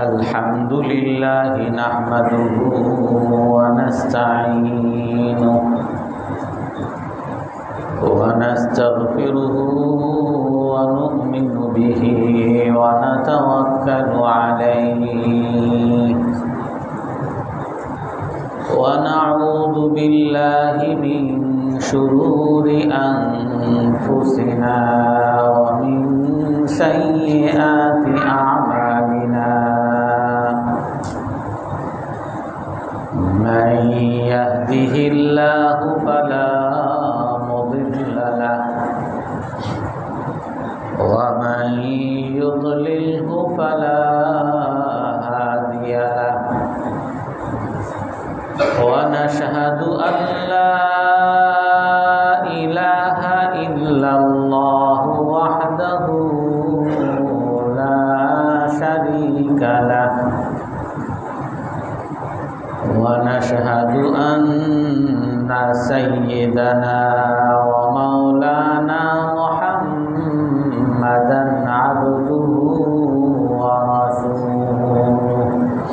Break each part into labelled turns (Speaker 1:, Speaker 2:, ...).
Speaker 1: अल्हम्दुलिल्लाह नहमदुहु व नस्तईनुहु व नस्तगफिरुहु व नु'मिनु बिहि व नतवक्कलु अलैहि व नऊज़ु बिल्लाहि मिन शुरूरि अनफुसिना व मिन सय्यिआति अअमालिना मन यहदिहिल्लाहु फला मुदिल्ल लहु व मन युद्लिलहु फला हादिय लहु व नशहदु अन ला इलाहा इल्लल्लाहु वहदहु ला शरीका लहु व नशहदु अन्ना सय्यिदना व मौलाना मुहम्मदन अब्दुहु व रसूलुहु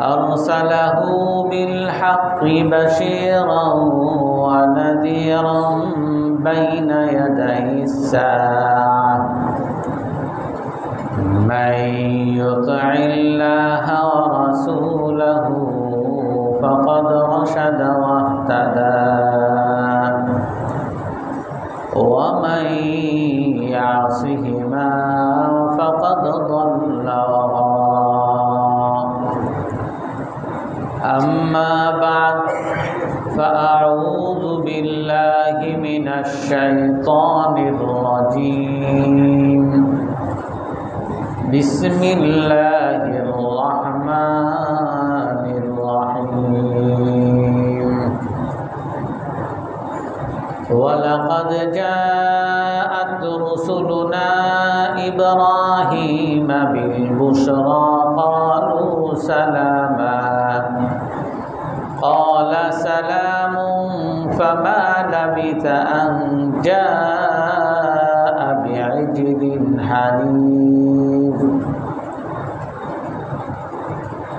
Speaker 1: अरसलहु बिलहक्कि बशीरन व नज़ीरन बैन यदैस्साअः मन युतिइल्लाह व रसूलहु फ़क़द रशद वहतदा व मन यअसिहिमा फ़क़द ضل अम्मा बाद फ़अऊज़ु बिल्लाहि मिनश शैतानिर रजीम बिस्मिल्लाहिर रहमानिर रहीम वलक़द जाअत रुसुलुना इब्राहीम बिलबुश्रा क़ालू सलामा क़ाल सलामुन फ़मा लबिथ अन जाअ बिअज्लिन हनीज़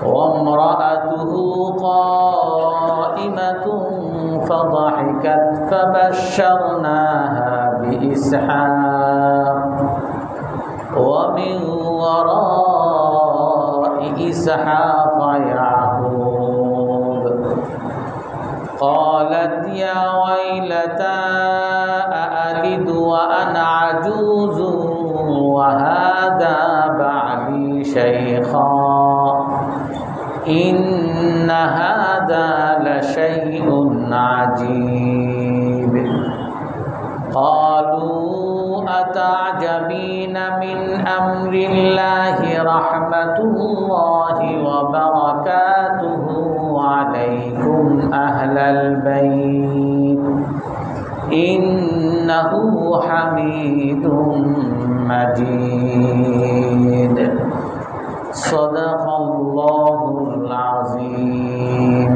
Speaker 1: वम्रअतुहु क़ाइमतुन फ़ضحكت फ़बश्शरनाहा बिइस्हाक़ वमिन वराइ इस्हाक़ याक़ूब क़ालत या वैलता अअलिदु व अना अजूज़ुन व हाज़ा बअली शैख़ा इन्न हाज़ा लशैउन अजीब क़ालू अतअजबीन मिन अम्रिल्लाहि रहमतुल्लाहि व बरकातुहु अलैकुम अहलल बैत इन्नहु हमीदुम मजीद सदक़ल्लाहुल अज़ीम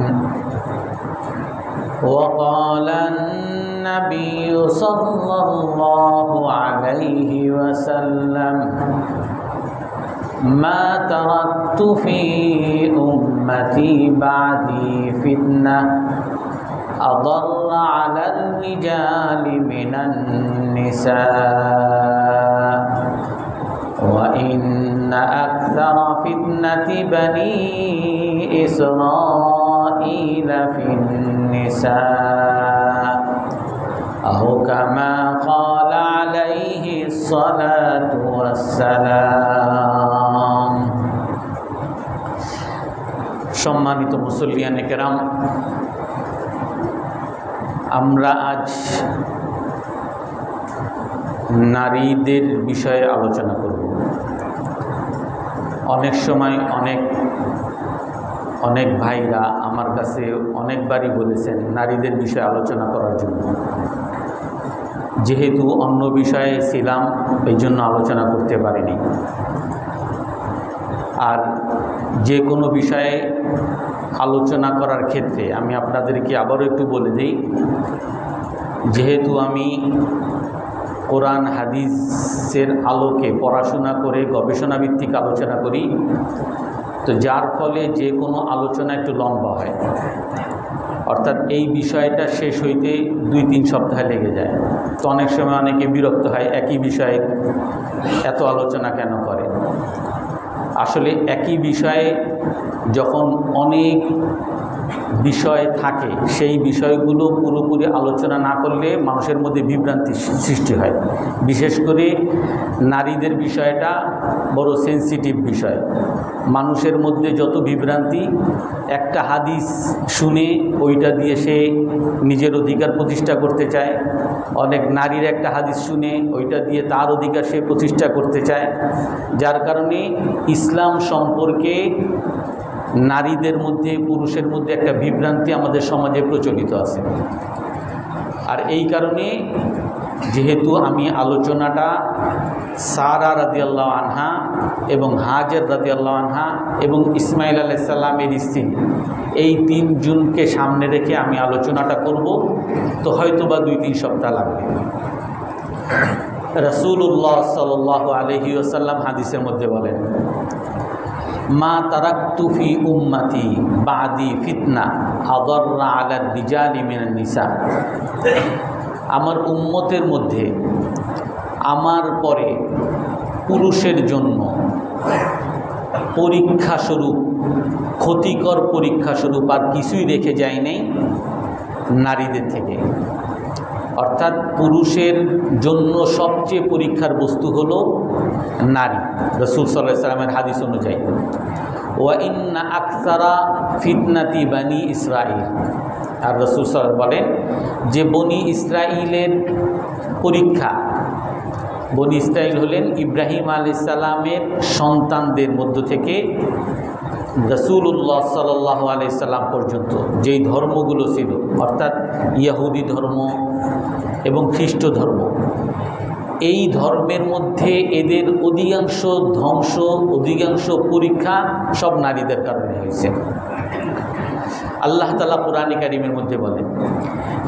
Speaker 1: वक़ाल अन्नबिय्यु सल्लल्लाहु अलैहि वसल्लम मा तरक्तु फ़ी उम्मती बादी फ़ित्नह अदल्ल अलल रिजालि मिनन निसा व इन्न अक्सर फ़ित्नति बनी इस्राईल फ़िन्निसा औ कमा क़ाल अलैहि स्सलातु वस्सलाम। सम्मानित मुसल्लियाने केराम, আমরা আজ নারীদের বিষয়ে আলোচনা করব। অনেক সময় অনেক ভাইরা আমার কাছে অনেকবারই বলেছেন নারীদের বিষয়ে আলোচনা করার জন্য। যেহেতু অন্য বিষয়ে ছিলাম এই জন্য আলোচনা করতে পারিনি। আর যে কোনো বিষয়ে আলোচনা করার ক্ষেত্রে আমি আপনাদেরকে আবারও একটু বলে দিই, যেহেতু আমি কোরআন হাদিসের আলোকে পড়াশোনা করে গবেষণাভিত্তিক আলোচনা করি, তো যার ফলে যে কোনো আলোচনা একটু লম্বা হয়, অর্থাৎ এই বিষয়টা শেষ হইতে 2-3 সপ্তাহ লেগে যায়। তো অনেক সময় অনেকে বিরক্ত হয়, একই বিষয়ে এত আলোচনা কেন করে। আসলে একই বিষয়ে যখন অনেক বিষয় থাকে, সেই বিষয়গুলো পুরোপুরি আলোচনা না করলে মানুষের মধ্যে বিভ্রান্তি সৃষ্টি হয়। বিশেষ করে নারীদের বিষয়টা বড় সেন্সিটিভ বিষয়। মানুষের মধ্যে যত বিভ্রান্তি, একটা হাদিস শুনে ওইটা দিয়ে সে নিজের অধিকার প্রতিষ্ঠা করতে চায়, অনেক নারীর একটা হাদিস শুনে ওইটা দিয়ে তার অধিকার সে প্রতিষ্ঠা করতে চায়, যার কারণে ইসলাম সম্পর্কে নারীদের মধ্যে পুরুষের মধ্যে একটা বিভ্রান্তি আমাদের সমাজে প্রচলিত আছে। আর এই কারণে যেহেতু আমি আলোচনাটা সারা রাদিয়াল্লাহু আনহা এবং হাজের রাদিয়াল্লাহু আনহা এবং ইসমাইল আলাইহিস সালামের স্ত্রী, এই 3 জনকে সামনে রেখে আমি আলোচনাটা করব, তো হয়তো বা 2-3 সপ্তাহ লাগবে। রাসূলুল্লাহ সাল্লাল্লাহু আলাইহি ওয়াসাল্লাম হাদিসের মধ্যে বলেন, মা তারাকতু ফি উম্মতি বাদি ফিতনা আদাররা আলা রিজালি মিনান নিসা। আমার উম্মতের মধ্যে আমার পরে পুরুষের জন্য পরীক্ষাস্বরূপ, ক্ষতিকর পরীক্ষাস্বরূপ আর কিছুই রেখে যায় নাই নারীদের থেকে। অর্থাৎ পুরুষের জন্য সবচেয়ে পরীক্ষার বস্তু হলো নারী, রাসূল সাল্লাল্লাহু আলাইহি ওয়াসাল্লামের হাদিস অনুযায়ী। ওয়া ইন্না আকসারা ফিতনাতি বানি ইসরাইল, আর রাসূল সাল্লাল্লাহু বলেন যে বনি ইসরাইলের পরীক্ষা, বনি ইসরাইল হলেন ইব্রাহিম আলাইহিস সালামের সন্তানদের মধ্য থেকে রাসূলুল্লাহ সাল্লাল্লাহু আলাইহি সাল্লাম পর্যন্ত যেই ধর্মগুলো ছিল, অর্থাৎ ইহুদি ধর্ম এবং খ্রিস্ট ধর্ম, এই ধর্মের মধ্যে এদের অধিকাংশ ধ্বংস, অধিকাংশ পরীক্ষা সব নারীদের কারণে হয়েছে। আল্লাহ তাআলা কুরআনে কারীমের মধ্যে বলেন,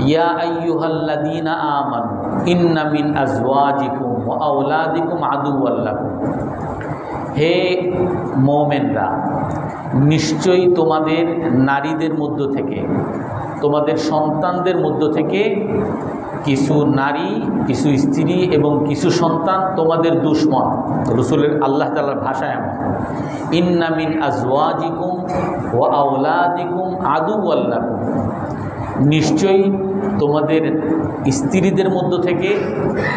Speaker 1: ইয়া আইয়ুহাল্লাযীনা আমানু ইন্না মিন আজওয়াজিকুম ওয়া আওলাদিকুম আদুওয়াল লাকুম। হে মুমিনরা, নিশ্চয়ই তোমাদের নারীদের মধ্য থেকে, তোমাদের সন্তানদের মধ্য থেকে কিছু নারী, কিছু স্ত্রী এবং কিছু সন্তান তোমাদের দুশমন। রাসূলের আল্লাহ তাআলার ভাষা এমন, ইন্না মিন আজওয়াজিকুম ওয়া আওলাদিকুম আদুওয়াল লাকুম। নিশ্চয়ই তোমাদের স্ত্রীদের মধ্য থেকে,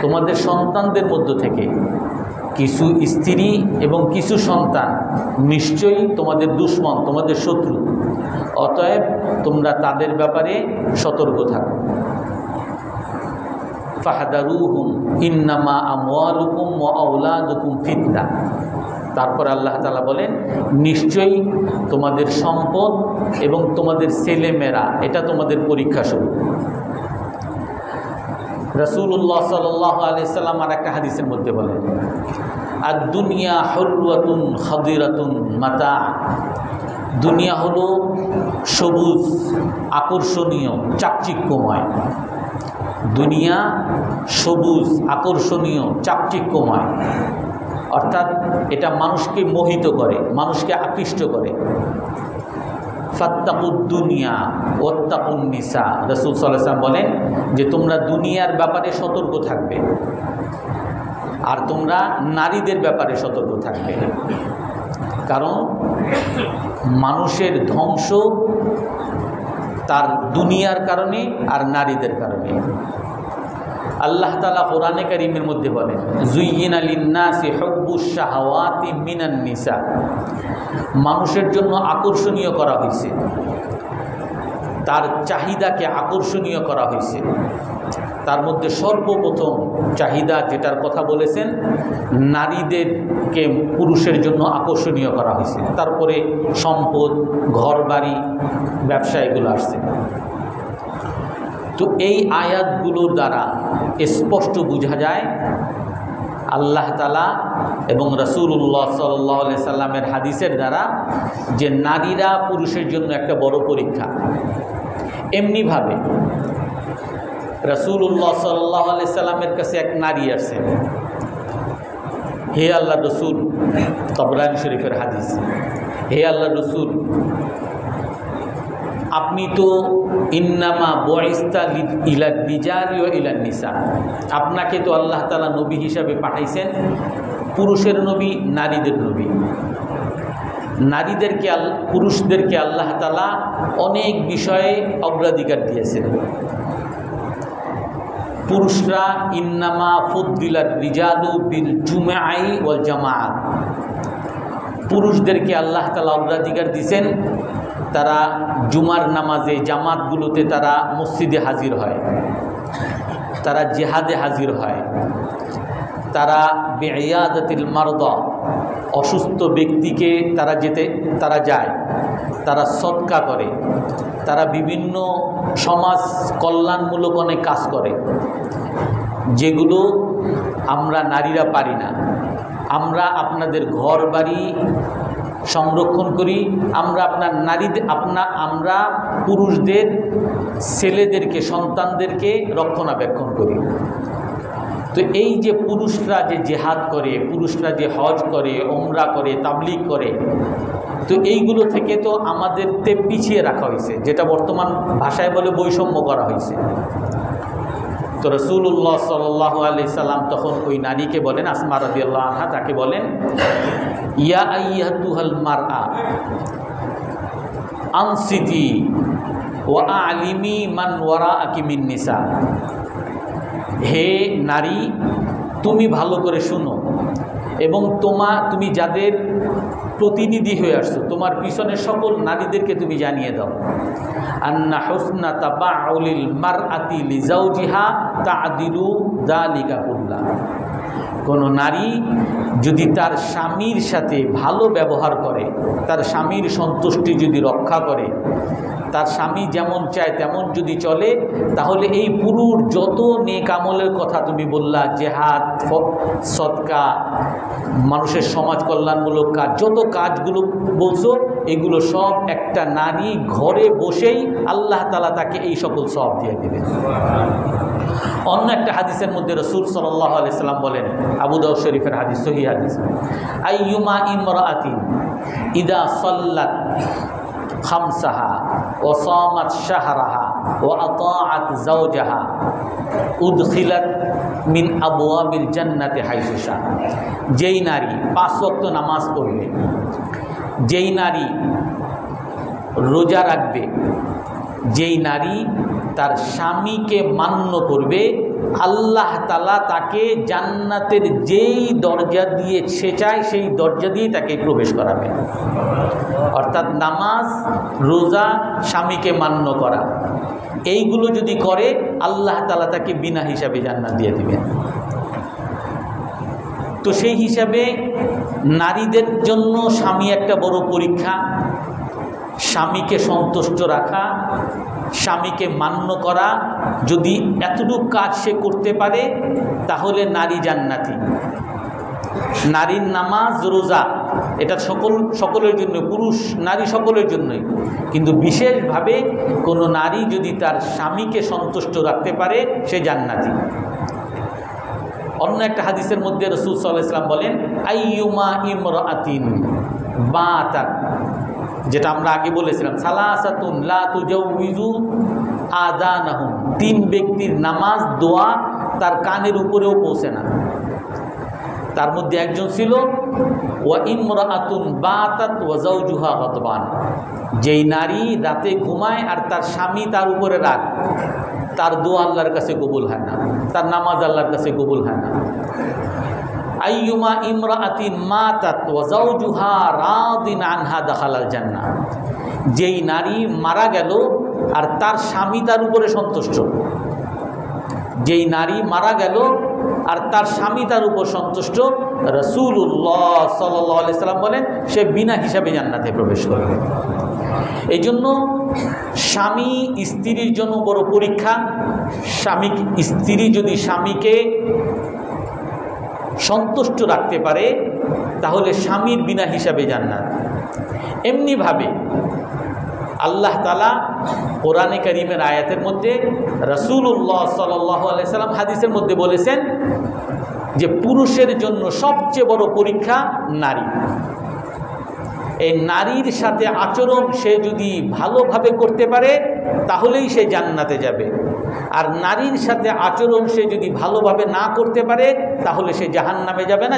Speaker 1: তোমাদের সন্তানদের মধ্য থেকে কিছু স্ত্রী এবং কিছু সন্তান নিশ্চয়ই তোমাদের দুশমন, তোমাদের শত্রু। অতএব তোমরা তাদের ব্যাপারে সতর্ক থাকো। ফাহদারুহুম ইন্নামা আমওয়ালুকুম ওয়া আওলাদুকুম ফিতনা। তারপর আল্লাহ তাআলা বলেন, নিশ্চয়ই তোমাদের সম্পদ এবং তোমাদের ছেলেমেয়েরা এটা তোমাদের পরীক্ষা স্বরূপ। রাসূলুল্লাহ সাল্লাল্লাহু আলাইহি সাল্লাম আর একটা হাদিসের মধ্যে বলেন, আদ-দুনিয়া হুরওয়াতুন খাদিরাতুন মাতা। দুনিয়া হলো সবুজ, আকর্ষণীয়, চাকচিক্যময়। দুনিয়া সবুজ, আকর্ষণীয়, চাকচিক্যময়, অর্থাৎ এটা মানুষকে মোহিত করে, মানুষকে আকৃষ্ট করে। ফাত্তাকুদ দুনিয়া ওয়াত্তাকুন নিসা। রাসূল সাল্লাল্লাহু আলাইহি ওয়াসাল্লাম বলেন যে তোমরা দুনিয়ার ব্যাপারে সতর্ক থাকবে আর তোমরা নারীদের ব্যাপারে সতর্ক থাকবে, কারণ মানুষের ধ্বংস তার দুনিয়ার কারণে আর নারীদের কারণে। আল্লাহ তাআলা কোরআনে কারীমের মধ্যে বলেন, যুয়্যিনা লিন-নাসি হুব্বুশ শাহাওয়াতি মিনান নিসা। মানুষের জন্য আকর্ষণীয় করা হয়েছে, তার চাহিদাকে আকর্ষণীয় করা হয়েছে। তার মধ্যে সর্বপ্রথম চাহিদা যেটার কথা বলেছেন, নারীদেরকে পুরুষের জন্য আকর্ষণীয় করা হয়েছে। তারপরে সম্পদ, ঘরবাড়ি, ব্যবসা এগুলো আসছে। তো এই আয়াতগুলোর দ্বারা স্পষ্ট বোঝা যায় আল্লাহ তাআলা এবং রাসূলুল্লাহ সাল্লাল্লাহু আলাইহি সাল্লামের হাদিসের দ্বারা যে নারীরা পুরুষের জন্য একটা বড় পরীক্ষা। এমনিভাবে রাসূলুল্লাহ সাল্লাল্লাহু আলাইহি সাল্লামের কাছে এক নারী আসে, হে আল্লাহ রসুল, তবরানী শরীফের হাদিস, হে আল্লাহ রসুল, আপনি তো ইন্নামা বুইস্তা ইলা রিজালি ওয়া ইলা নিসা, আপনাকে তো আল্লাহ তাআলা নবী হিসাবে পাঠাইছেন, পুরুষের নবী, নারীদের নবী। নারীদেরকে পুরুষদেরকে আল্লাহ তাআলা অনেক বিষয়ে অগ্রাধিকার দিয়েছেন। পুরুষরা ইন্নামা ফুদ্দিলার রিজালু বিল জুমআই ওয়াল জামাআত, পুরুষদেরকে আল্লাহ তাআলা অগ্রাধিকার দিয়েছেন, তারা জুমার নামাজে জামাতগুলোতে তারা মসজিদে হাজির হয়, তারা জিহাদে হাজির হয়, তারা বিইয়াদাতিল মারদা, অসুস্থ ব্যক্তিকে তারা যায়, তারা সদকা করে, তারা বিভিন্ন সমাজ কল্যাণমূলক অনেক কাজ করে, যেগুলো আমরা নারীরা পারি না। আমরা আপনাদের ঘর বাড়ি সংরক্ষণ করি, আমরা আমরা পুরুষদের ছেলেদেরকে, সন্তানদেরকে রক্ষণাবেক্ষণ করি। তো এই যে পুরুষরা যে জেহাদ করে, পুরুষরা যে হজ করে, ওমরা করে, তাবলীগ করে, তো এইগুলো থেকে তো আমাদেরকে পিছিয়ে রাখা হয়েছে, যেটা বর্তমান ভাষায় বলে বৈষম্য করা হয়েছে। তো রাসূলুল্লাহ সাল্লাল্লাহু আলাইহি সাল্লাম তখন ওই নারীকে বলেন, আসমা রাদিয়াল্লাহু আনহা, তাকে বলেন, ইয়া আইয়াতুহাল মারআ আনসিতি ওয়া আলিমি মান ওয়ারাআকি মিন নিসা, হে নারী, তুমি ভালো করে শুনো এবং তুমি যাদের প্রতিনিধি হয়ে আসছো, তোমার পিছনের সকল নারীদেরকে তুমি জানিয়ে দাও, আন্না হুসনা তাবাউলিল মারআতি লিজাওজিহা তা'দিলু যালিকা কুল্লা, কোনো নারী যদি তার স্বামীর সাথে ভালো ব্যবহার করে, তার স্বামীর সন্তুষ্টি যদি রক্ষা করে, তার স্বামী যেমন চায় তেমন যদি চলে, তাহলে এই পুরুষ যত নেক আমলের কথা তুমি বললা, জেহাদ, সদকা, মানুষের সমাজ কল্যাণমূলক কাজ, যত কাজগুলো বলছো, এগুলো সব একটা নারী ঘরে বসেই আল্লাহ তাআলা তাকে এই সকল সওয়াব দিয়ে দেবেন। অন্য একটা হাদিসের মধ্যে রাসূল সাল্লাল্লাহু আলাইহি সাল্লাম বলেন, আবু দাউদ শরীফের হাদিস, সহিহ হাদিস, আইয়ুমা ইমরাআতিন ইদা সাল্লাত খামসাহা ওয়া সামাত শাহরাহা ওয়া আতাআত যাওজাহা উদখিলাত মিন আবওয়াবিল জান্নাতি হাইসু শা, যেই নারী 5 ওয়াক্ত নামাজ পড়বে, যেই নারী রোজা রাখবে, যেই নারী তার স্বামীকে মান্য করবে, আল্লাহ তাআলা তাকে জান্নাতের যেই দরজা দিয়ে সে চায় সেই দরজা দিয়ে তাকে প্রবেশ করাবে। অর্থাৎ নামাজ, রোজা, স্বামীকে মান্য করা, এইগুলো যদি করে আল্লাহ তাআলা তাকে বিনা হিসাবে জান্নাত দিয়ে দিবেন। তো সেই হিসাবে নারীদের জন্য স্বামী একটা বড় পরীক্ষা। স্বামীকে সন্তুষ্ট রাখা, স্বামীকে মান্য করা, যদি এতটুকু কাজ সে করতে পারে তাহলে নারী জান্নাতি। নারীর নামাজ, রোজা, এটা সকলের জন্য, পুরুষ নারী সকলের জন্যই, কিন্তু বিশেষভাবে কোনো নারী যদি তার স্বামীকে সন্তুষ্ট রাখতে পারে সে জান্নাতি। অন্য একটা হাদিসের মধ্যে রাসূল সাল্লাল্লাহু আলাইহি ওয়াসাল্লাম বলেন, আইয়ুমা ইমরাআতিন বাতাত, যেটা আমরা আগে বলেছিলাম, সালাসাতুন লা তুজাউযু আযানাহুম, 3 ব্যক্তির নামাজ, দোয়া তার কানের উপরেও পৌঁছে না। তার মধ্যে একজন ছিল ওয়া ইমরাআতুন বাতাত ওয়া যাওজুহা গাদবান, যেই নারী রাতে ঘুমায় আর তার স্বামী তার উপরে রাগ, তার দোয়া আল্লাহর কাছে কবুল হয় না, তার নামাজ আল্লাহর কাছে কবুল হয় না। আইয়ুমা ইমরাআতিন মাতাত ওয়া যাওজুহা রাদিন আনহা দাখালাল জান্নাহ, যেই নারী মারা গেল আর তার স্বামী তার উপরে সন্তুষ্ট, যেই নারী মারা গেল আর তার স্বামী তার উপর সন্তুষ্ট, রাসূলুল্লাহ সাল্লাল্লাহু আলাইহি সাল্লাম বলেন সে বিনা হিসাবে জান্নাতে প্রবেশ করবে। এই জন্য স্বামী স্ত্রীর জন্য বড় পরীক্ষা। স্ত্রী যদি স্বামীকে সন্তুষ্ট রাখতে পারে তাহলে স্বামীর বিনা হিসাবে জান্নাত। এমনিভাবে আল্লাহ তাআলা কোরআনে কারীমের আয়াতের মধ্যে, রাসূলুল্লাহ সাল্লাল্লাহু আলাইহি সাল্লাম হাদিসের মধ্যে বলেছেন যে পুরুষের জন্য সবচেয়ে বড় পরীক্ষা নারী। এই নারীর সাথে আচরণ সে যদি ভালোভাবে করতে পারে তাহলেই সে জান্নাতে যাবে, আর নারীর সাথে আচরণ সে যদি ভালোভাবে না করতে পারে তাহলে সে জাহান্নামে যাবে না,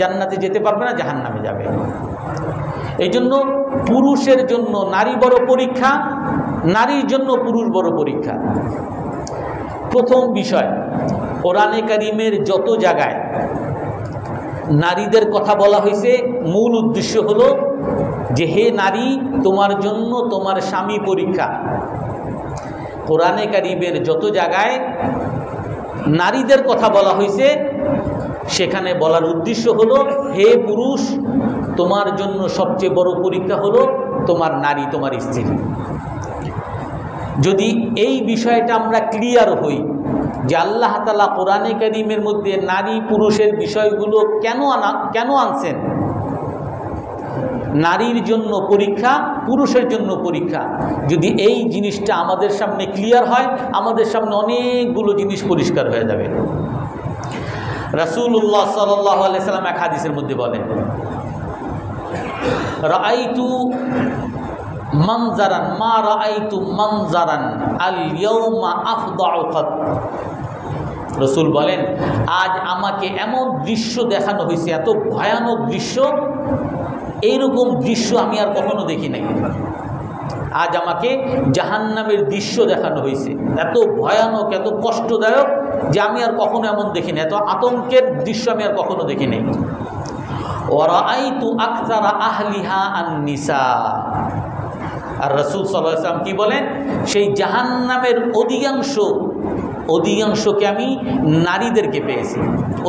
Speaker 1: জান্নাতে যেতে পারবে না, জাহান্নামে যাবে। এই জন্য পুরুষের জন্য নারী বড় পরীক্ষা, নারীর জন্য পুরুষ বড় পরীক্ষা। প্রথম বিষয়, কোরআনে কারীমের যত জায়গায় নারীদের কথা বলা হয়েছে, মূল উদ্দেশ্য হলো যে হে নারী, তোমার জন্য তোমার স্বামী পরীক্ষা। কোরআনে কারীমের যত জায়গায় নারীদের কথা বলা হয়েছে সেখানে বলার উদ্দেশ্য হলো হে পুরুষ, তোমার জন্য সবচেয়ে বড় পরীক্ষা হলো তোমার নারী, তোমার স্ত্রী। যদি এই বিষয়টা আমরা ক্লিয়ার হই যে আল্লাহ তাআলা কোরআনে কারীমের মধ্যে নারী পুরুষের বিষয়গুলো কেন আনছেন, নারীর জন্য পরীক্ষা, পুরুষের জন্য পরীক্ষা, যদি এই জিনিসটা আমাদের সামনে ক্লিয়ার হয়, আমাদের সামনে অনেকগুলো জিনিস পরিষ্কার হয়ে যাবে। রাসূলুল্লাহ সাল্লাল্লাহু আলাইহি সাল্লাম এক হাদিসের মধ্যে বলেন, রাআইতু মানজারান মা রাআইতু মানজারান আল ইয়াউমা আফদাউ কাত। রাসূল বলেন, আজ আমাকে এমন দৃশ্য দেখানো হয়েছে, এত ভয়ানক দৃশ্য, এইরকম দৃশ্য আমি আর কখনো দেখি নাই। আজ আমাকে জাহান্নামের দৃশ্য দেখানো হয়েছে, এত ভয়ানক, এত কষ্টদায়ক যে আমি আর কখনো এমন দেখি নাই, এত আতঙ্কের দৃশ্য আমি আর কখনো দেখি নাই। ওয়ারাআইতু আকসারা আহলিহা আন-নিসা। আর রাসূল সাল্লাল্লাহু আলাইহি ওয়াসাল্লাম কি বলেন, সেই জাহান্নামের অধিকাংশকে আমি নারীদেরকে পেয়েছি,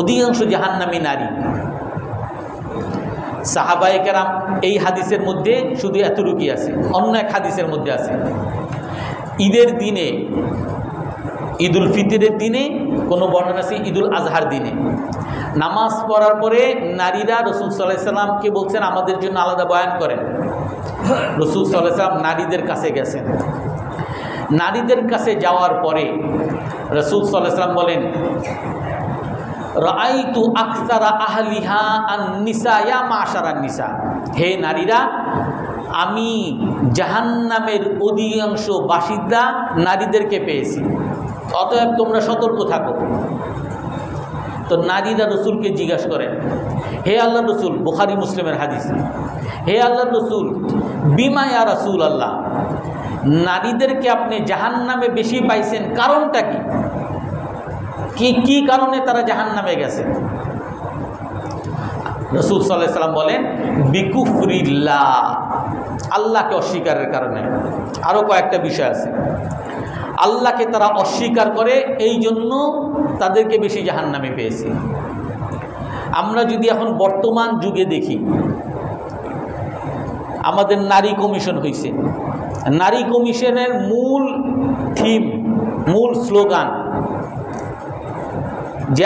Speaker 1: অধিকাংশ জাহান্নামী নারী। সাহাবায়ে কেরাম এই হাদিসের মধ্যে শুধু এতটুকুই আছে, অন্য এক হাদিসের মধ্যে আছে ঈদের দিনে, ঈদুল ফিতরের দিনে, কোনো বর্ণনা আছে ঈদুল আজহার দিনে নামাজ পড়ার পরে নারীরা রাসূল সাল্লাল্লাহু আলাইহি ওয়াসাল্লামকে বলছেন আমাদের জন্য আলাদা বয়ান করেন। রাসূল সাল্লাল্লাহু আলাইহি ওয়াসাল্লাম নারীদের কাছে গেছেন। নারীদের কাছে যাওয়ার পরে রাসূল সাল্লাল্লাহু আলাইহি ওয়াসাল্লাম বলেন, রাআইতু আকসারা আহলিহা আন-নিসা ইয়া মাশারান নিসা। হে নারীরা, আমি জাহান্নামের অধিকাংশ বাসিন্দা নারীদেরকে পেয়েছি, অতএব তোমরা সতর্ক থাকো। তো নারীরা রসুলকে জিজ্ঞাসা করেন, হে আল্লাহর রসুল, বুখারী মুসলিমের হাদিস, হে আল্লাহর রসুল, বিমা ইয়া রাসূল আল্লাহ, নারীদেরকে আপনি জাহান্নামে বেশি পাইছেন, কারণটা কি? কি কারণে তারা জাহান্নামে গেছে? রাসূল সাল্লাল্লাহু আলাইহি ওয়াসাল্লাম বলেন, বিকুফরিল্লাহ, আল্লাহকে অস্বীকারের কারণে। আরও কয়েকটা বিষয় আছে, আল্লাহকে তারা অস্বীকার করে, এই জন্য তাদেরকে বেশি জাহান্নামে পেয়েছে। আমরা যদি এখন বর্তমান যুগে দেখি, আমাদের নারী কমিশন হয়েছে, নারী কমিশনের মূল থিম, মূল স্লোগান যে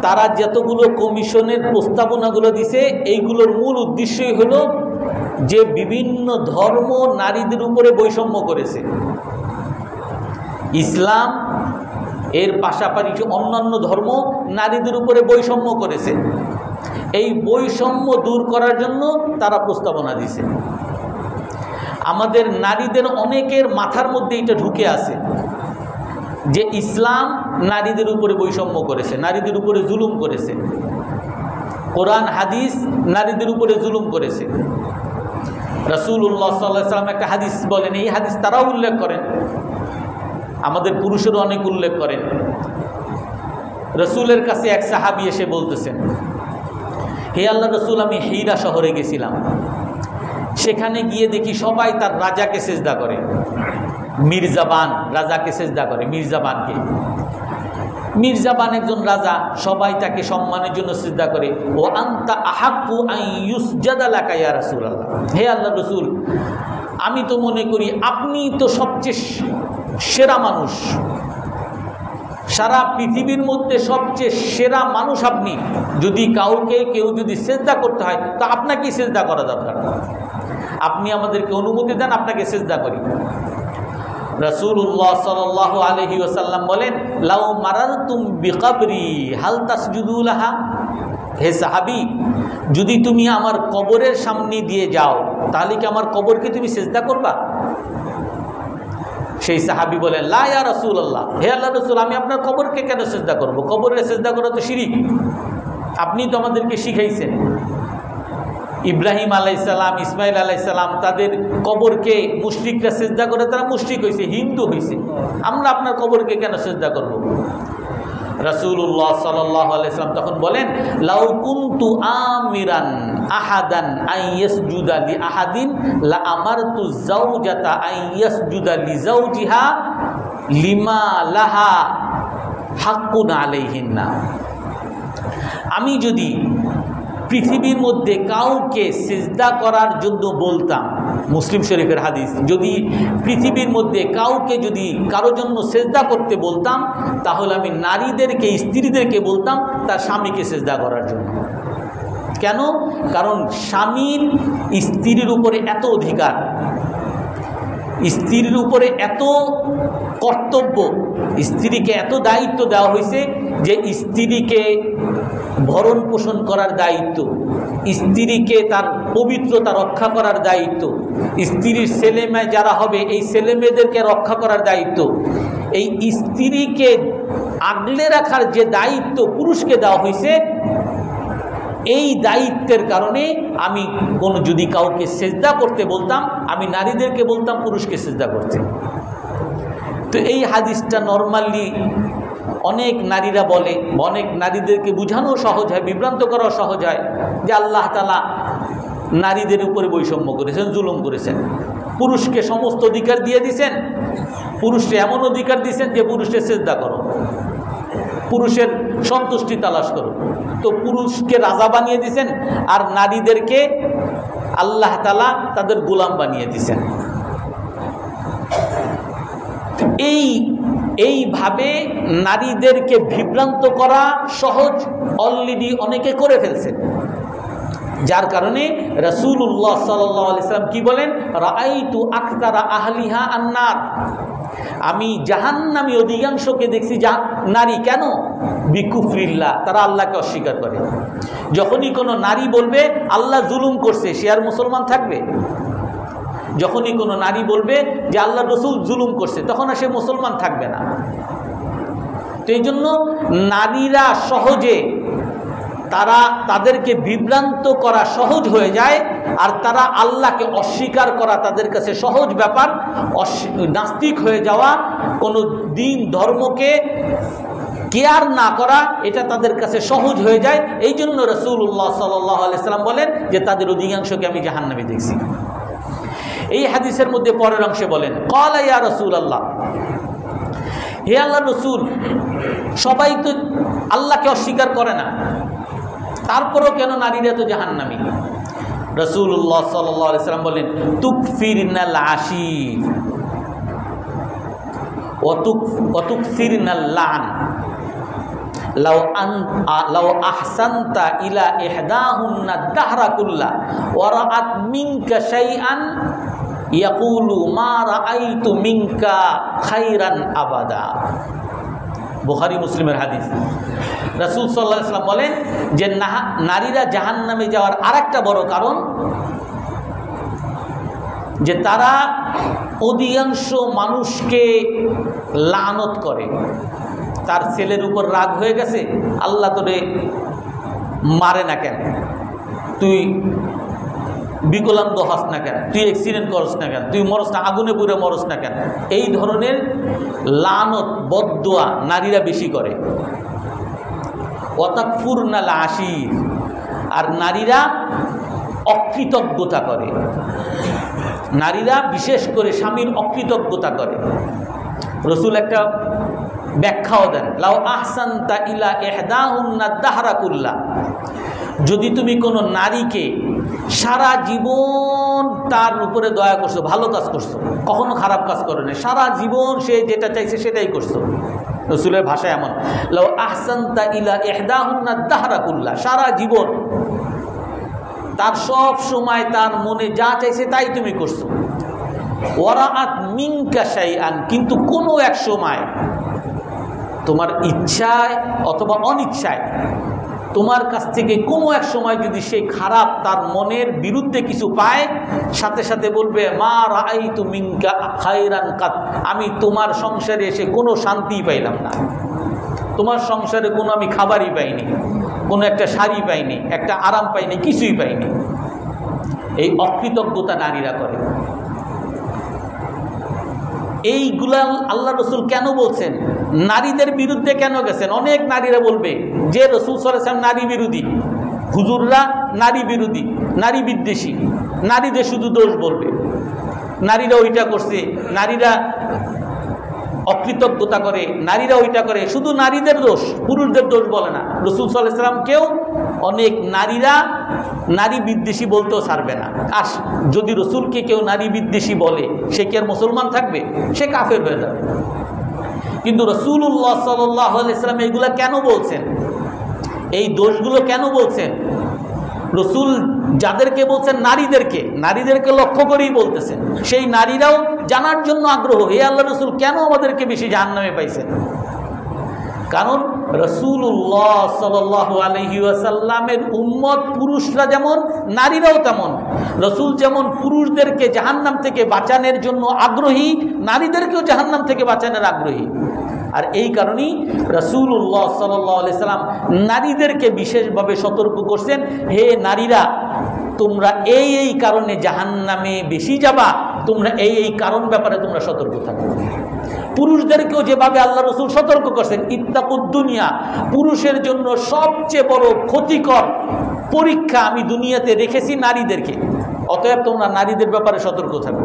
Speaker 1: তারা যতগুলো কমিশনের প্রস্তাবনাগুলো দিছে, এইগুলোর মূল উদ্দেশ্যই হলো যে বিভিন্ন ধর্ম নারীদের উপরে বৈষম্য করেছে। ইসলাম এর পাশাপাশি অন্যান্য ধর্ম নারীদের উপরে বৈষম্য করেছে। এই বৈষম্য দূর করার জন্য তারা প্রস্তাবনা দিছে। আমাদের নারীদের অনেকের মাথার মধ্যে এটা ঢুকে আছে যে ইসলাম নারীদের উপরে বৈষম্য করেছে, নারীদের উপরে জুলুম করেছে, কোরআন হাদিস নারীদের উপরে জুলুম করেছে। রাসূলুল্লাহ সাল্লাল্লাহু আলাইহি ওয়াসাল্লাম একটা হাদিস বলেন, এই হাদিস তারাও উল্লেখ করেন, আমাদের পুরুষেরও অনেক উল্লেখ করেন। রাসূলের কাছে এক সাহাবী এসে বলতেছেন, হে আল্লাহ রসুল, আমি হিরা শহরে গেছিলাম, সেখানে গিয়ে দেখি সবাই তার রাজাকে সেজদা করে, মির্জাবান রাজাকে সেজদা করে, মির্জাবানকে। মির্জাবান একজন রাজা, সবাই তাকে সম্মানের জন্য সেজদা করে। ও আনতা আহাক্কু আন ইউসজাদা লাকা ইয়া রাসূলুল্লাহ, হে আল্লাহ রসুল, আমি তো মনে করি আপনি তো সবচেয়ে সেরা মানুষ, সারা পৃথিবীর মধ্যে সবচেয়ে সেরা মানুষ আপনি, যদি কেউ যদি সেজদা করতে হয় তা আপনাকে সেজদা করা দরকার। আপনি আমাদেরকে অনুমতি দেন, আপনাকে সেজদা করি। রাসূলুল্লাহ সাল্লাল্লাহু আলাইহি ওয়াসাল্লাম বলেন, লাউ মারারতুম বিকবরি হাল তাসজুদু লাহা। হে সাহাবী, যদি তুমি আমার কবরের সামনে দিয়ে যাও তাহলে কি আমার কবরকে তুমি সেজদা করবা? সেই সাহাবী বলেন, লা ইয়া রাসূলুল্লাহ, হে আল্লাহর রাসূল, আমি আপনার কবরকে কেন সেজদা করব? কবরে সেজদা করা তো শিরক, আপনি তো আমাদেরকে শিখাইছেন। ইব্রাহিম আলাইহিস সালাম, ইসমাইল আলাইহিস সালাম, তাদের কবরকে মুশরিকরা সেজদা করে, তারা মুশরিক হয়েছে, হিন্দু হয়েছে, আমরা আপনার কবরকে কেন সেজদা করব? রাসূলুল্লাহ সাল্লাল্লাহু আলাইহি ওয়াসাল্লাম তখন বলেন, লাউ কুনতু আমিরান আহাদান আইয়াসজুদা লি আহাদিন লা আমারতু যাওজাতা আইয়াসজুদা লি যাওজিহা লিমা লাহা হাক্কুন আলাইহিন্না। আমি যদি পৃথিবীর মধ্যে কাউকে সিজদা করার জন্য বলতাম, মুসলিম শরীফের হাদিস, যদি পৃথিবীর মধ্যে কাউকে যদি কারো জন্য সিজদা করতে বলতাম তাহলে আমি নারীদেরকে, স্ত্রীদেরকে বলতাম তার স্বামীকে সিজদা করার জন্য। কেন? কারণ স্বামীর স্ত্রীর উপরে এত অধিকার, স্ত্রীর উপরে এত কর্তব্য, স্ত্রীকে এত দায়িত্ব দেওয়া হয়েছে যে স্ত্রীকে ভরণ পোষণ করার দায়িত্ব, স্ত্রীকে তার পবিত্রতা রক্ষা করার দায়িত্ব, স্ত্রীর ছেলেমেয়ে যারা হবে এই ছেলেমেয়েদেরকে রক্ষা করার দায়িত্ব, এই স্ত্রীকে আগলে রাখার যে দায়িত্ব পুরুষকে দেওয়া হয়েছে, এই দায়িত্বের কারণে আমি যদি কাউকে সেজদা করতে বলতাম, আমি নারীদেরকে বলতাম পুরুষকে সেজদা করতে। তো এই হাদিসটা নরমালি অনেক নারীরা বলে, অনেক নারীদেরকে বোঝানো সহজ হয়, বিভ্রান্ত করাও সহজ হয় যে আল্লাহ তাআলা নারীদের উপরে বৈষম্য করেছেন, জুলুম করেছেন, পুরুষকে সমস্ত অধিকার দিয়ে দিয়েছেন, পুরুষকে এমন অধিকার দিয়েছেন যে পুরুষকে সেজদা করো, পুরুষের সন্তুষ্টি তালাশ করো। তো পুরুষকে রাজা বানিয়ে দিয়েছেন আর নারীদেরকে আল্লাহ তাআলা তাদের গোলাম বানিয়ে দিয়েছেন। এইভাবে নারীদেরকে বিভ্রান্ত করা সহজ, অলরেডি অনেকে করে ফেলছে, যার কারণে রাসূলুল্লাহ সাল্লাল্লাহু আলাইহি ওয়াসাল্লাম কি বলেন, রাআইতু আকতারা আহলিহা আন্নার, আমি জাহান্নামী অধিকাংশকে দেখছি নারী। কেন? বিকুফরিল্লাহ, তারা আল্লাহকে অস্বীকার করে। যখনই কোনো নারী বলবে আল্লাহ জুলুম করছে, সে আর মুসলমান থাকবে? যখনই কোনো নারী বলবে যে আল্লাহ রসুল জুলুম করছে, তখন আর সে মুসলমান থাকবে না। তো এই জন্য নারীরা সহজে, তাদেরকে বিভ্রান্ত করা সহজ হয়ে যায়, আর তারা আল্লাহকে অস্বীকার করা তাদের কাছে সহজ ব্যাপার। নাস্তিক হয়ে যাওয়া, কোনো দিন ধর্মকে কেয়ার না করা, এটা তাদের কাছে সহজ হয়ে যায়। এই জন্য রাসূলুল্লাহ সাল্লাল্লাহু আলাইহি ওয়াসাল্লাম বলেন যে তাদের অধিকাংশকে আমি জাহান্নামে দেখছি। এই হাদিসের মধ্যে পরের অংশে বলেন, ক্বালা ইয়া রাসূলুল্লাহ, হে আল্লাহর রাসূল, সবাই তো আল্লাহকে অস্বীকার করে না, তারপরও কেন নারীরা তো জাহান্নামী? রাসূলুল্লাহ সাল্লাল্লাহু আলাইহি ওয়াসাল্লাম বলেন, তুকফিরনাল আশীর ওয়া তুকসিরনাল লান, লাউ আহসানতা ইলা ইহদাহুন্না দাহরা কুল্লা ওয়া রাআত মিনকা শাইআন ইয়াকুলু মা রাআইতু মিনকা খাইরান আবাদা। বুখারী মুসলিমের হাদিস। রাসূল সাল্লাল্লাহু আলাইহি ওয়াসাল্লাম বলেন যে নারীরা জাহান্নামে যাওয়ার আরেকটা বড় কারণ যে তারা অধিকাংশ মানুষকে লানত করে। তার ছেলের উপর রাগ হয়ে গেছে, আল্লাহ তোরে মারে না কেন, তুই বিকলাঙ্গ হস না কেন, তুই অ্যাক্সিডেন্ট করস না কেন, তুই মরস না, আগুনে পুড়ে মরস না কেন, এই ধরনের লানত বদদোয়া নারীরা বেশি করে। ওয়াতাকফুরনাল আশীর, আর নারীরা অকৃতজ্ঞতা করে, নারীরা বিশেষ করে স্বামীর অকৃতজ্ঞতা করে। রাসূল একটা ব্যাখ্যাও দেন, লাউ আহসানতা ইলা ইহদাহুন্না দাহরা কুল্লা, যদি তুমি কোনো নারীকে সারা জীবন তার উপরে দয়া করছো, ভালো কাজ করছো, কখনো খারাপ কাজ করো না, সারা জীবন সে যেটা চাইছে সেটাই করছো, রসুলের ভাষা এমন, লাউ আহসানতা ইলা ইহদাহুন্না দাহরা কুল্লা, সারা জীবন তার সব সময় তার মনে যা চাইছে তাই তুমি করছো। ওয়ারাআত মিনকা শাইআন, কিন্তু কোনো এক সময় তোমার ইচ্ছায় অথবা অনিচ্ছায় তোমার কাছ থেকে কোনো এক সময় যদি সে খারাপ তার মনের বিরুদ্ধে কিছু পায়, সাথে সাথে বলবে মা রাআইতু মিনকা খায়রান কাত, আমি তোমার সংসারে এসে কোনো শান্তিই পাইলাম না, তোমার সংসারে কোনো আমি খাবারই পাইনি, কোনো একটা শাড়ি পাইনি, একটা আরাম পাইনি, কিছুই পাইনি। এই অকৃতজ্ঞতা নারীরা করে। এইগুলা আল্লাহ রসুল কেন বলছেন? নারীদের বিরুদ্ধে কেন গেছেন? অনেক নারীরা বলবে যে রসুল সাল্লাল্লাহু আলাইহি ওয়াসাল্লাম নারী বিরোধী, হুজুররা নারী বিরোধী, নারী বিদ্বেষী, নারীদের শুধু দোষ বলবে, নারীরা ওইটা করছে, নারীরা অকৃতজ্ঞতা করে, নারীরা ওইটা করে, শুধু নারীদের দোষ, পুরুষদের দোষ বলে না। রাসূল সাল্লাল্লাহু আলাইহি ওয়াসাল্লামকেও অনেক নারীরা নারী বিদ্বেষী বলতেও ছাড়বে না। আর যদি রসুলকে কেউ নারী বিদ্বেষী বলে, সে কি আর মুসলমান থাকবে? সে কাফের হয়ে যাবে। কিন্তু রাসূলুল্লাহ সাল্লাল্লাহু আলাইহি ওয়াসাল্লাম এইগুলা কেন বলছেন? এই দোষগুলো কেন বলছেন? রসুল যাদেরকে বলছেন নারীদেরকে লক্ষ্য করেই বলতেছেন। সেই নারীরাও জানার জন্য আগ্রহ, হে আল্লাহ রসুল কেন আমাদেরকে বেশি জাহান্নামে পাইছেন? কারণ রাসূলুল্লাহ সাল্লাল্লাহু আলাইহি ওয়াসাল্লামের উম্মত পুরুষরা যেমন, নারীরাও তেমন। রসুল যেমন পুরুষদেরকে জাহান্নাম থেকে বাঁচানোর জন্য আগ্রহী, নারীদেরকেও জাহান্নাম থেকে বাঁচানোর আগ্রহী। আর এই কারণেই রাসূলুল্লাহ সাল্লাল্লাহু আলাইহি সাল্লাম নারীদেরকে বিশেষভাবে সতর্ক করছেন, হে নারীরা তোমরা এই কারণে জাহান্নামে বেশি যাবা, তোমরা এই কারণ ব্যাপারে তোমরা সতর্ক থাকো। পুরুষদেরকেও যেভাবে আল্লাহ রসুল সতর্ক করছেন, ইত্তাকুদ দুনিয়া, পুরুষের জন্য সবচেয়ে বড় ক্ষতিকর পরীক্ষা আমি দুনিয়াতে রেখেছি নারীদেরকে, অতএব তোমরা নারীদের ব্যাপারে সতর্ক থাকো,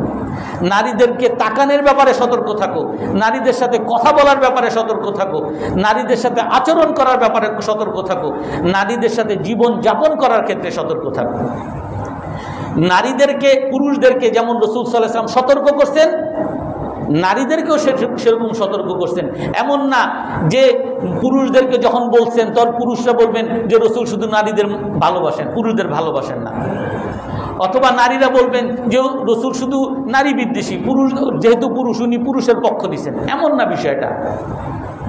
Speaker 1: নারীদেরকে তাকানোর ব্যাপারে সতর্ক থাকো, নারীদের সাথে কথা বলার ব্যাপারে সতর্ক থাকো, নারীদের সাথে আচরণ করার ব্যাপারে সতর্ক থাকো, নারীদের সাথে জীবন যাপন করার ক্ষেত্রে সতর্ক থাকো। নারীদেরকে পুরুষদেরকে যেমন রাসূল সাল্লাল্লাহু আলাইহি ওয়াসাল্লাম সতর্ক করছেন, নারীদেরকেও সেরকম সতর্ক করছেন। এমন না যে পুরুষদেরকে যখন বলছেন তখন পুরুষরা বলবেন যে রাসূল শুধু নারীদের ভালোবাসেন, পুরুষদের ভালোবাসেন না, অথবা নারীরা বলবেন যে রাসূল শুধু নারী বিদ্বেষী, পুরুষ যেহেতু পুরুষ উনি পুরুষের পক্ষ দিচ্ছেন, এমন না।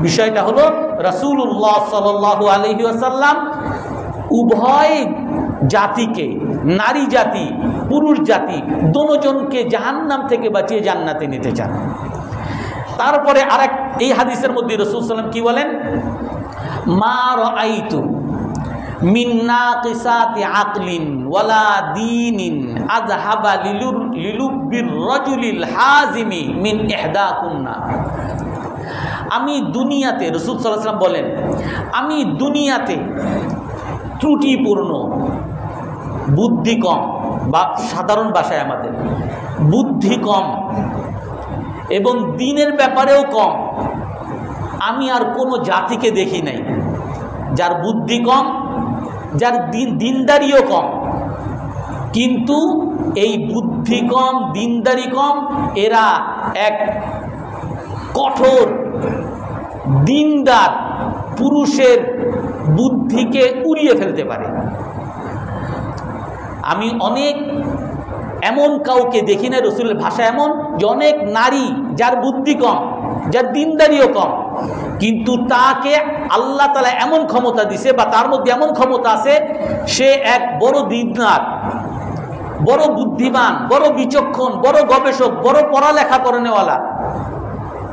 Speaker 1: বিষয়টা হলো রাসূলুল্লাহ সাল্লাল্লাহু আলাইহি ওয়াসাল্লাম উভয় জাতিকে, নারী জাতি পুরুষ জাতি দোনোজনকে জাহান্নাম থেকে বাঁচিয়ে জান্নাতে নিতে চান। তারপরে আরেক এই হাদিসের মধ্যে রাসূল সাল্লাল্লাহু আলাইহি ওয়াসাল্লাম কি বলেন? মা রাআইতু মিন নাকিসাতি আকলিন ওয়ালা দীনিন আযহাবা লিলুব্বির রাজুলিল হাজিমি মিন ইহদাকুন্না। আমি দুনিয়াতে, রাসূল সাল্লাল্লাহু আলাইহি ওয়াসাল্লাম বলেন, আমি দুনিয়াতে ত্রুটিপূর্ণ, বুদ্ধি কম, বা সাধারণ ভাষায় আমাদের বুদ্ধি কম এবং দিনের ব্যাপারেও কম, আমি আর কোনো জাতিকে দেখি নাই যার বুদ্ধি কম, যার দিনদারিও কম। কিন্তু এই বুদ্ধি কম, দিনদারি কম, এরা এক কঠোর দিনদার পুরুষের বুদ্ধিকে উড়িয়ে ফেলতে পারে। আমি অনেক এমন কাউকে দেখি না, রাসূলের ভাষা এমন যে অনেক নারী যার বুদ্ধি কম, যার দিনদারিও কম, কিন্তু তাকে আল্লাহ তাআলা এমন ক্ষমতা দিছে বা তার মধ্যে এমন ক্ষমতা আছে, সে এক বড় দিনদার, বড় বুদ্ধিমান, বড় বিচক্ষণ, বড় গবেষক, বড় পড়ালেখা করেনেওয়ালা,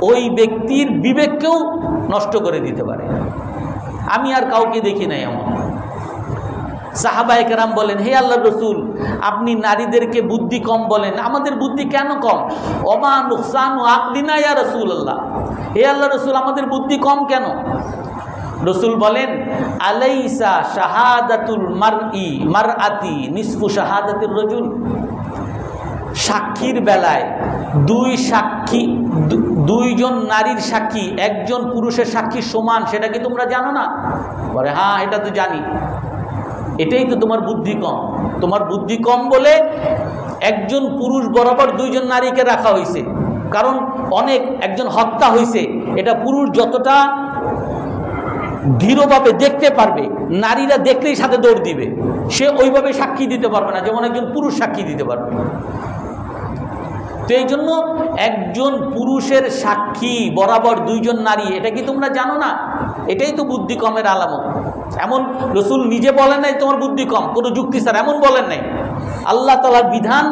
Speaker 1: ওই ব্যক্তির বিবেককেও নষ্ট করে দিতে পারে। আমি আর কাউকে দেখি নাই এমন। সাহাবায়ে কেরাম বলেন, হে আল্লাহর রাসূল, আপনি নারীদেরকে বুদ্ধি কম বলেন, আমাদের বুদ্ধি কেন কম? ওমা নুকসানু আকলিনা ইয়া রাসূলুল্লাহ, হে আল্লাহর রাসূল আমাদের বুদ্ধি কম কেন? রাসূল বলেন, আলাইসা শাহাদাতুল মারআতি নিসফু শাহাদাতির রাজুল। সাক্ষীর বেলায় দুইজন নারীর সাক্ষী একজন পুরুষের সাক্ষী সমান, সেটা কি তোমরা জানো না? বলে, হ্যাঁ এটা তো জানি। এটাই তো তোমার বুদ্ধি কম। তোমার বুদ্ধি কম বলে একজন পুরুষ বরাবর দুইজন নারীকে রাখা হয়েছে, কারণ অনেক একজন হত্যা হয়েছে, এটা পুরুষ যতটা দৃঢ়ভাবে দেখতে পারবে, নারীরা দেখলেই সাথে দৌড় দিবে, সে ওইভাবে সাক্ষী দিতে পারবে না যেমন একজন পুরুষ সাক্ষী দিতে পারবে। তো এই জন্য একজন পুরুষের সাক্ষী বরাবর দুইজন নারী, এটা কি তোমরা জানো না? এটাই তো বুদ্ধি কমের আলামত। এমন রসুল নিজে বলেন নাই তোমার বুদ্ধি কম, কোনো যুক্তি স্যার এমন বলেন নাই, আল্লাহ তাআলার বিধান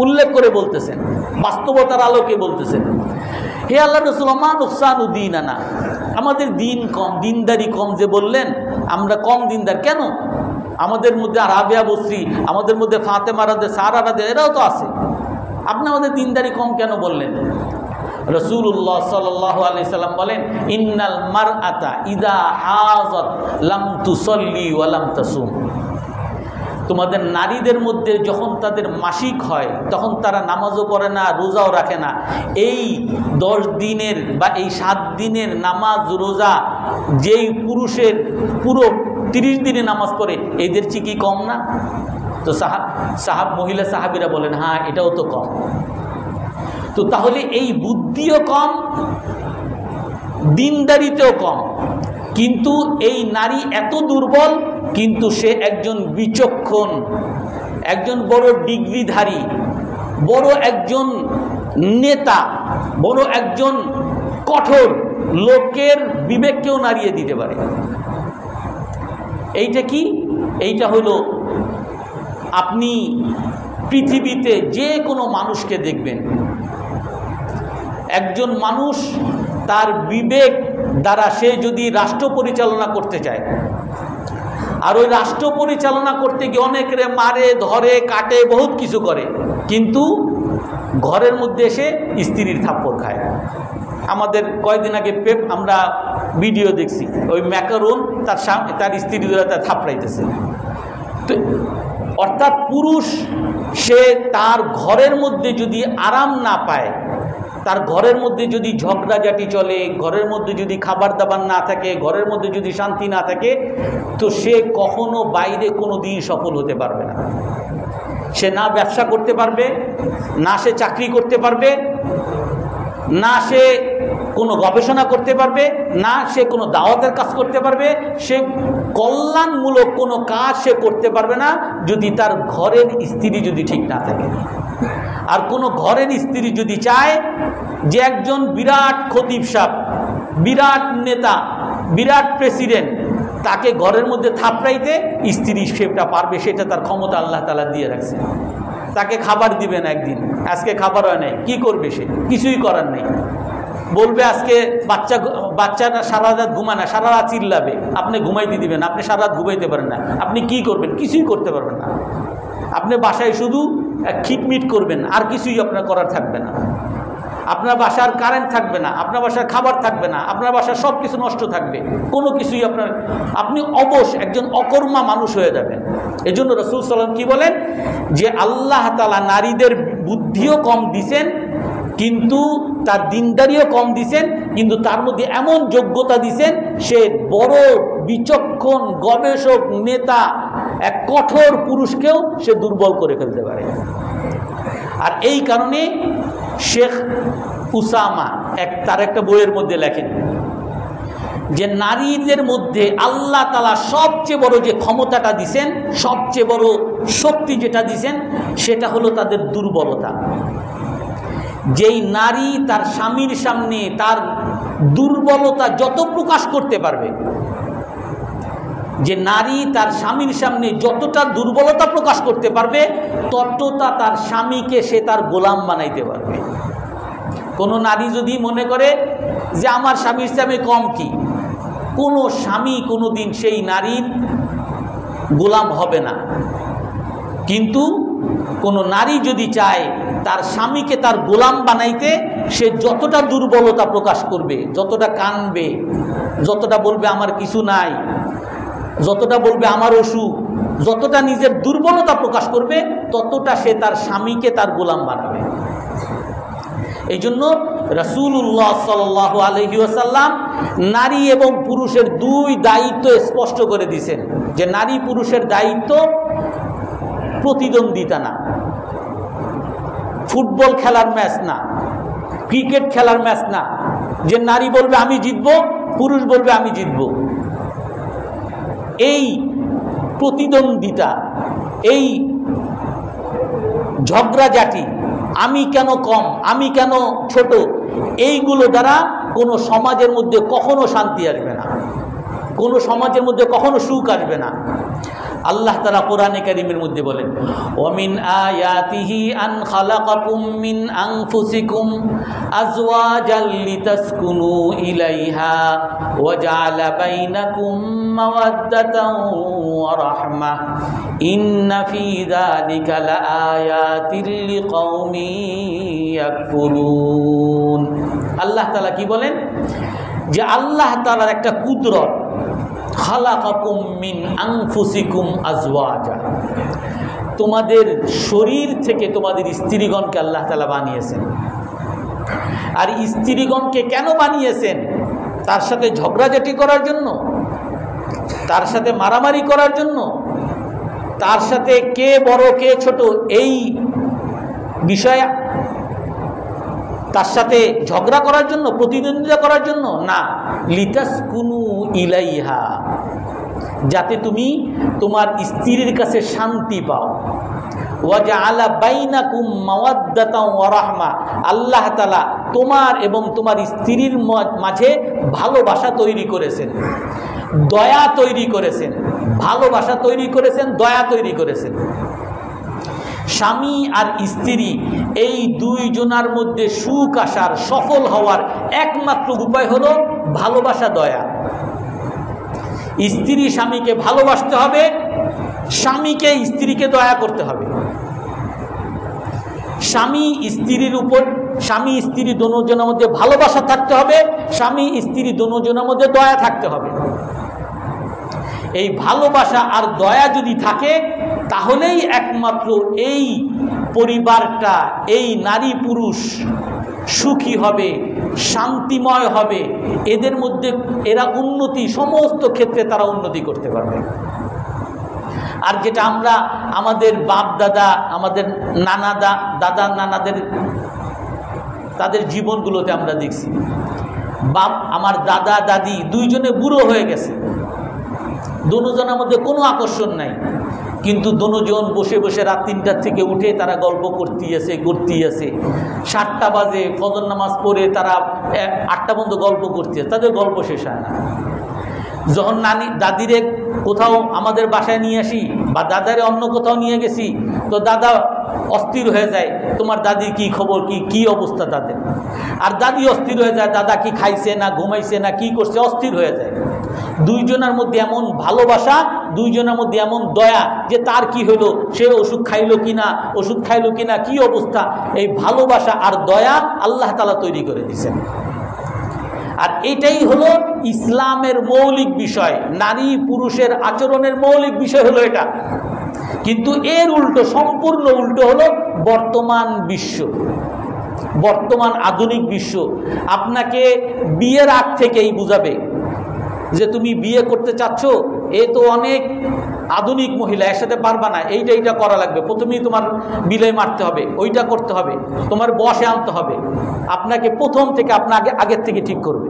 Speaker 1: উল্লেখ করে বলতেছেন, বাস্তবতার আলোকে বলতেছেন, হে আল্লাহ রসুল মা নুকসানু দীনানা, আমাদের দিন কম, দিনদারি কম যে বললেন, আমরা কম দিনদার কেন? আমাদের মধ্যে রাবেয়া বসরি, আমাদের মধ্যে ফাতেমা রাদে, সারা রাদে, এরাও তো আছে, আপনি আমাদের দিনদারি কম কেন বললেন? রাসূলুল্লাহ সাল্লাল্লাহু আলাইহি সাল্লাম বলেন, ইন্নাল মারআতা ইযা হাযাত লাম তুসাল্লি ওয়া লাম তাসুম, তোমাদের নারীদের মধ্যে যখন তাদের মাসিক হয় তখন তারা নামাজও পড়ে না, রোজাও রাখে না। এই 10 দিনের বা এই 7 দিনের নামাজ রোজা যেই পুরুষের পুরো 30 দিনে নামাজ পড়ে, এদের চেয়ে কি কম না? তো মহিলা সাহাবীরা বলেন, হ্যাঁ এটাও তো কম। তো তাহলে এই বুদ্ধিও কম, দিনদারিতেও কম, কিন্তু এই নারী এত দুর্বল, কিন্তু সে একজন বিচক্ষণ, একজন বড় ডিগ্রিধারী, বড় একজন নেতা, বড় একজন কঠোর লোকের বিবেককেও নাড়িয়ে দিতে পারে। এইটা কি? এইটা হলো, আপনি পৃথিবীতে যে কোনো মানুষকে দেখবেন, একজন মানুষ তার বিবেক দ্বারা সে যদি রাষ্ট্র পরিচালনা করতে চায়, আর ওই রাষ্ট্র পরিচালনা করতে গিয়ে অনেকে মারে, ধরে, কাটে, বহুত কিছু করে, কিন্তু ঘরের মধ্যে এসে স্ত্রীর থাপ্পড় খায়। আমাদের কয়েকদিন আগে আমরা ভিডিও দেখছি, ওই ম্যাকারুন তার স্ত্রী ধরে তার থাপড়াইতেছে। তো অর্থাৎ পুরুষ সে তার ঘরের মধ্যে যদি আরাম না পায়, তার ঘরের মধ্যে যদি ঝগড়াঝাটি চলে, ঘরের মধ্যে যদি খাবার দাবার না থাকে, ঘরের মধ্যে যদি শান্তি না থাকে, তো সে কখনো বাইরে কোনো দিন সফল হতে পারবে না। সে না ব্যবসা করতে পারবে, না সে চাকরি করতে পারবে, না সে কোনো গবেষণা করতে পারবে, না সে কোনো দাওয়াতের কাজ করতে পারবে, সে কল্যাণমূলক কোনো কাজ সে করতে পারবে না যদি তার ঘরের স্ত্রী যদি ঠিক না থাকে। আর কোনো ঘরের স্ত্রী যদি চায় যে একজন বিরাট খতিব সাহেব, বিরাট নেতা, বিরাট প্রেসিডেন্ট, তাকে ঘরের মধ্যে থাপড়াইতে স্ত্রী সেটা পারবে, সেটা তার ক্ষমতা আল্লাহ তাআলা দিয়ে রাখছে। তাকে খাবার দিবে না, একদিন আজকে খাবার হয় নাই, কি করবে সে? কিছুই করার নেই। বলবে আজকে বাচ্চারা সারা রাত ঘুমায় না, সারা রাত চিল্লাবে, আপনি ঘুমাইতে দিবেন, আপনি সারা রাত ঘুমাইতে পারেন না, আপনি কি করবেন? কিছুই করতে পারবেন না। আপনি বাসায় শুধু খিটমিট করবেন, আর কিছুই আপনার করার থাকবে না। আপনার বাসার কারেন্ট থাকবে না, আপনার বাসার খাবার থাকবে না, আপনার বাসার সব কিছু নষ্ট থাকবে, কোনো কিছুই আপনি অবশ একজন অকর্মা মানুষ হয়ে যাবেন। এই জন্য রাসূল সাল্লাল্লাহু আলাইহি ওয়াসাল্লাম কি বলেন, যে আল্লাহ তাআলা নারীদের বুদ্ধিও কম দিছেন, কিন্তু তার দিনদারিও কম দিছেন, কিন্তু তার মধ্যে এমন যোগ্যতা দিছেন, সে বড় বিচক্ষণ গবেষক, নেতা, এক কঠোর পুরুষকেও সে দুর্বল করে ফেলতে পারে। আর এই কারণে শেখ উসামা তার একটা বইয়ের মধ্যে লেখেন যে নারীদের মধ্যে আল্লাহ তাআলা সবচেয়ে বড় যে ক্ষমতাটা দিছেন, সবচেয়ে বড় শক্তি যেটা দিছেন, সেটা হলো তাদের দুর্বলতা। যেই নারী তার স্বামীর সামনে তার দুর্বলতা যত প্রকাশ করতে পারবে, যে নারী তার স্বামীর সামনে যতটা দুর্বলতা প্রকাশ করতে পারবে, ততটা তার স্বামীকে সে তার গোলাম বানাইতে পারবে। কোনো নারী যদি মনে করে যে আমার স্বামীর সামনে কম কি, কোনো স্বামী কোনো দিন সেই নারীর গোলাম হবে না। কিন্তু কোনো নারী যদি চায় তার স্বামীকে তার গোলাম বানাইতে, সে যতটা দুর্বলতা প্রকাশ করবে, যতটা কানবে, যতটা বলবে আমার কিছু নাই, যতটা বলবে আমার অসুখ, যতটা নিজের দুর্বলতা প্রকাশ করবে, ততটা সে তার স্বামীকে তার গোলাম বানাবে। এই জন্য রাসূলুল্লাহ সাল্লাল্লাহু আলাইহি ওয়াসাল্লাম নারী এবং পুরুষের দুই দায়িত্ব স্পষ্ট করে দিয়েছেন, যে নারী পুরুষের দায়িত্ব প্রতিদ্বন্দ্বিতা না, ফুটবল খেলার ম্যাচ না, ক্রিকেট খেলার ম্যাচ না যে নারী বলবে আমি জিতবো, পুরুষ বলবে আমি জিতবো। এই প্রতিদ্বন্দ্বিতা, এই ঝগড়াঝাটি, আমি কেন কম, আমি কেন ছোট, এইগুলো দ্বারা কোনো সমাজের মধ্যে কখনো শান্তি আসবে না, কোনো সমাজের মধ্যে কখনো সুখ আসবে না। আল্লাহ তাআলা কোরআনে কারীমের মধ্যে বলেন, ওয়ামিন আয়াতিহি আন খালাকাকুম মিন আনফুসিকুম আজওয়াজাল লিতাসকুনু ইলাইহা ওয়া জাআলা বাইনাকুম মাওয়াদ্দাতান ওয়া রাহমাহ ইন্না ফী যালিকা লাআয়াতিল লিকাওমিন ইয়াকফুরুন। আল্লাহ তাআলা কি বলেন যে আল্লাহ তাআলার একটা কুদরত, খালাকাকুম মিন আনফুসিকুম আজওয়াজা, তোমাদের শরীর থেকে তোমাদের স্ত্রীগণকে আল্লাহ তাআলা বানিয়েছেন। আর স্ত্রীগণকে কেন বানিয়েছেন? তার সাথে ঝগড়াঝাটি করার জন্য, তার সাথে মারামারি করার জন্য, তার সাথে কে বড় কে ছোট এই বিষয়ে তার সাথে ঝগড়া করার জন্য, প্রতিদ্বন্দ্বিতা করার জন্য না, লিতাসকুনু ইলাইহা, যাতে তুমি তোমার স্ত্রীর কাছে শান্তি পাও। ওয়া জাআলা বাইনাকুম মাওয়াদ্দাতান ওয়া রাহমা, আল্লাহ তাআলা তোমার এবং তোমার স্ত্রীর মাঝে ভালোবাসা তৈরি করেছেন, দয়া তৈরি করেছেন, ভালোবাসা তৈরি করেছেন, দয়া তৈরি করেছেন। স্বামী আর স্ত্রী এই দুইজনার মধ্যে সুখ আসার, সফল হওয়ার একমাত্র উপায় হলো ভালোবাসা, দয়া। স্ত্রী স্বামীকে ভালোবাসতে হবে, স্বামীকে স্ত্রীকে দয়া করতে হবে। স্বামী স্ত্রীর উপর, স্বামী স্ত্রী দুজনের মধ্যে ভালোবাসা থাকতে হবে, স্বামী স্ত্রী দুজনের মধ্যে দয়া থাকতে হবে। এই ভালোবাসা আর দয়া যদি থাকে তাহলেই একমাত্র এই পরিবারটা, এই নারী পুরুষ সুখী হবে, শান্তিময় হবে, এদের মধ্যে এরা উন্নতি, সমস্ত ক্ষেত্রে তারা উন্নতি করতে পারবে। আর যেটা আমরা আমাদের বাপ দাদা, আমাদের দাদা নানাদের তাদের জীবনগুলোতে আমরা দেখছি, আমার দাদা দাদি দুইজনে বুড়ো হয়ে গেছে, দুজনের মধ্যে কোনো আকর্ষণ নাই, কিন্তু দুজন বসে বসে রাত 3টার থেকে উঠে তারা গল্প করতেই আছে। 7টা বাজে ফজর নামাজ পড়ে তারা 8টা পর্যন্ত গল্প করতেছে, তাদের গল্প শেষ হয় না। যখন দাদিরে কোথাও আমাদের বাসায় নিয়ে আসি বা দাদারে অন্য কোথাও নিয়ে গেছি, তো দাদা অস্থির হয়ে যায়, তোমার দাদির কি খবর, কি অবস্থা তাদের। আর দাদি অস্থির হয়ে যায়, দাদা কি খাইছে না ঘুমাইছে না কি করছে, অস্থির হয়ে যায়। দুইজনের মধ্যে এমন ভালোবাসা, দুইজনের মধ্যে এমন দয়া যে তার কি হলো, সে ওষুধ খাইলো কিনা, কি অবস্থা। এই ভালোবাসা আর দয়া আল্লাহ তাআলা তৈরি করে দিয়েছেন। আর এটাই হলো ইসলামের মৌলিক বিষয়, নারী পুরুষের আচরণের মৌলিক বিষয় হলো এটা। কিন্তু এর উল্টো, সম্পূর্ণ উল্টো হলো বর্তমান বিশ্ব, বর্তমান আধুনিক বিশ্ব আপনাকে বিয়ের আগ থেকেই বুঝাবে যে তুমি বিয়ে করতে চাচ্ছ, এ তো অনেক আধুনিক মহিলা, এর সাথে পারবা না, এইটা করা লাগবে, প্রথমেই তোমার বিলাই মারতে হবে, ওইটা করতে হবে, তোমার বসে আনতে হবে। আপনাকে প্রথম থেকে আপনাকে আগের থেকে ঠিক করবে,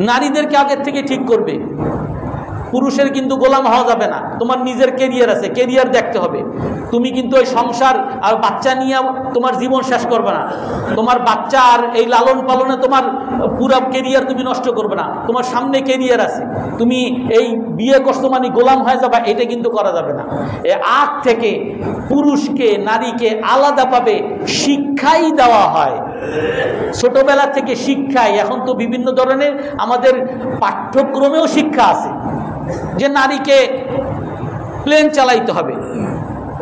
Speaker 1: নারীদেরকে আগের থেকে ঠিক করবে। পুরুষের কিন্তু গোলাম হওয়া যাবে না, তোমার নিজের কেরিয়ার আছে, কেরিয়ার দেখতে হবে। তুমি কিন্তু ওই সংসার আর বাচ্চা নিয়ে তোমার জীবন শেষ করবে না, তোমার বাচ্চা আর এই লালন পালনে তোমার পুরো কেরিয়ার তুমি নষ্ট করবে না, তোমার সামনে কেরিয়ার আছে। তুমি এই বিয়ে করছো মানে গোলাম হয়ে যাবে, এটা কিন্তু করা যাবে না। এই আগ থেকে পুরুষকে নারীকে আলাদাভাবে শিক্ষাই দেওয়া হয়, ছোটবেলা থেকে শিক্ষাই। এখন তো বিভিন্ন ধরনের আমাদের পাঠ্যক্রমেও শিক্ষা আছে যে নারীকে প্লেন চালাইতে হবে।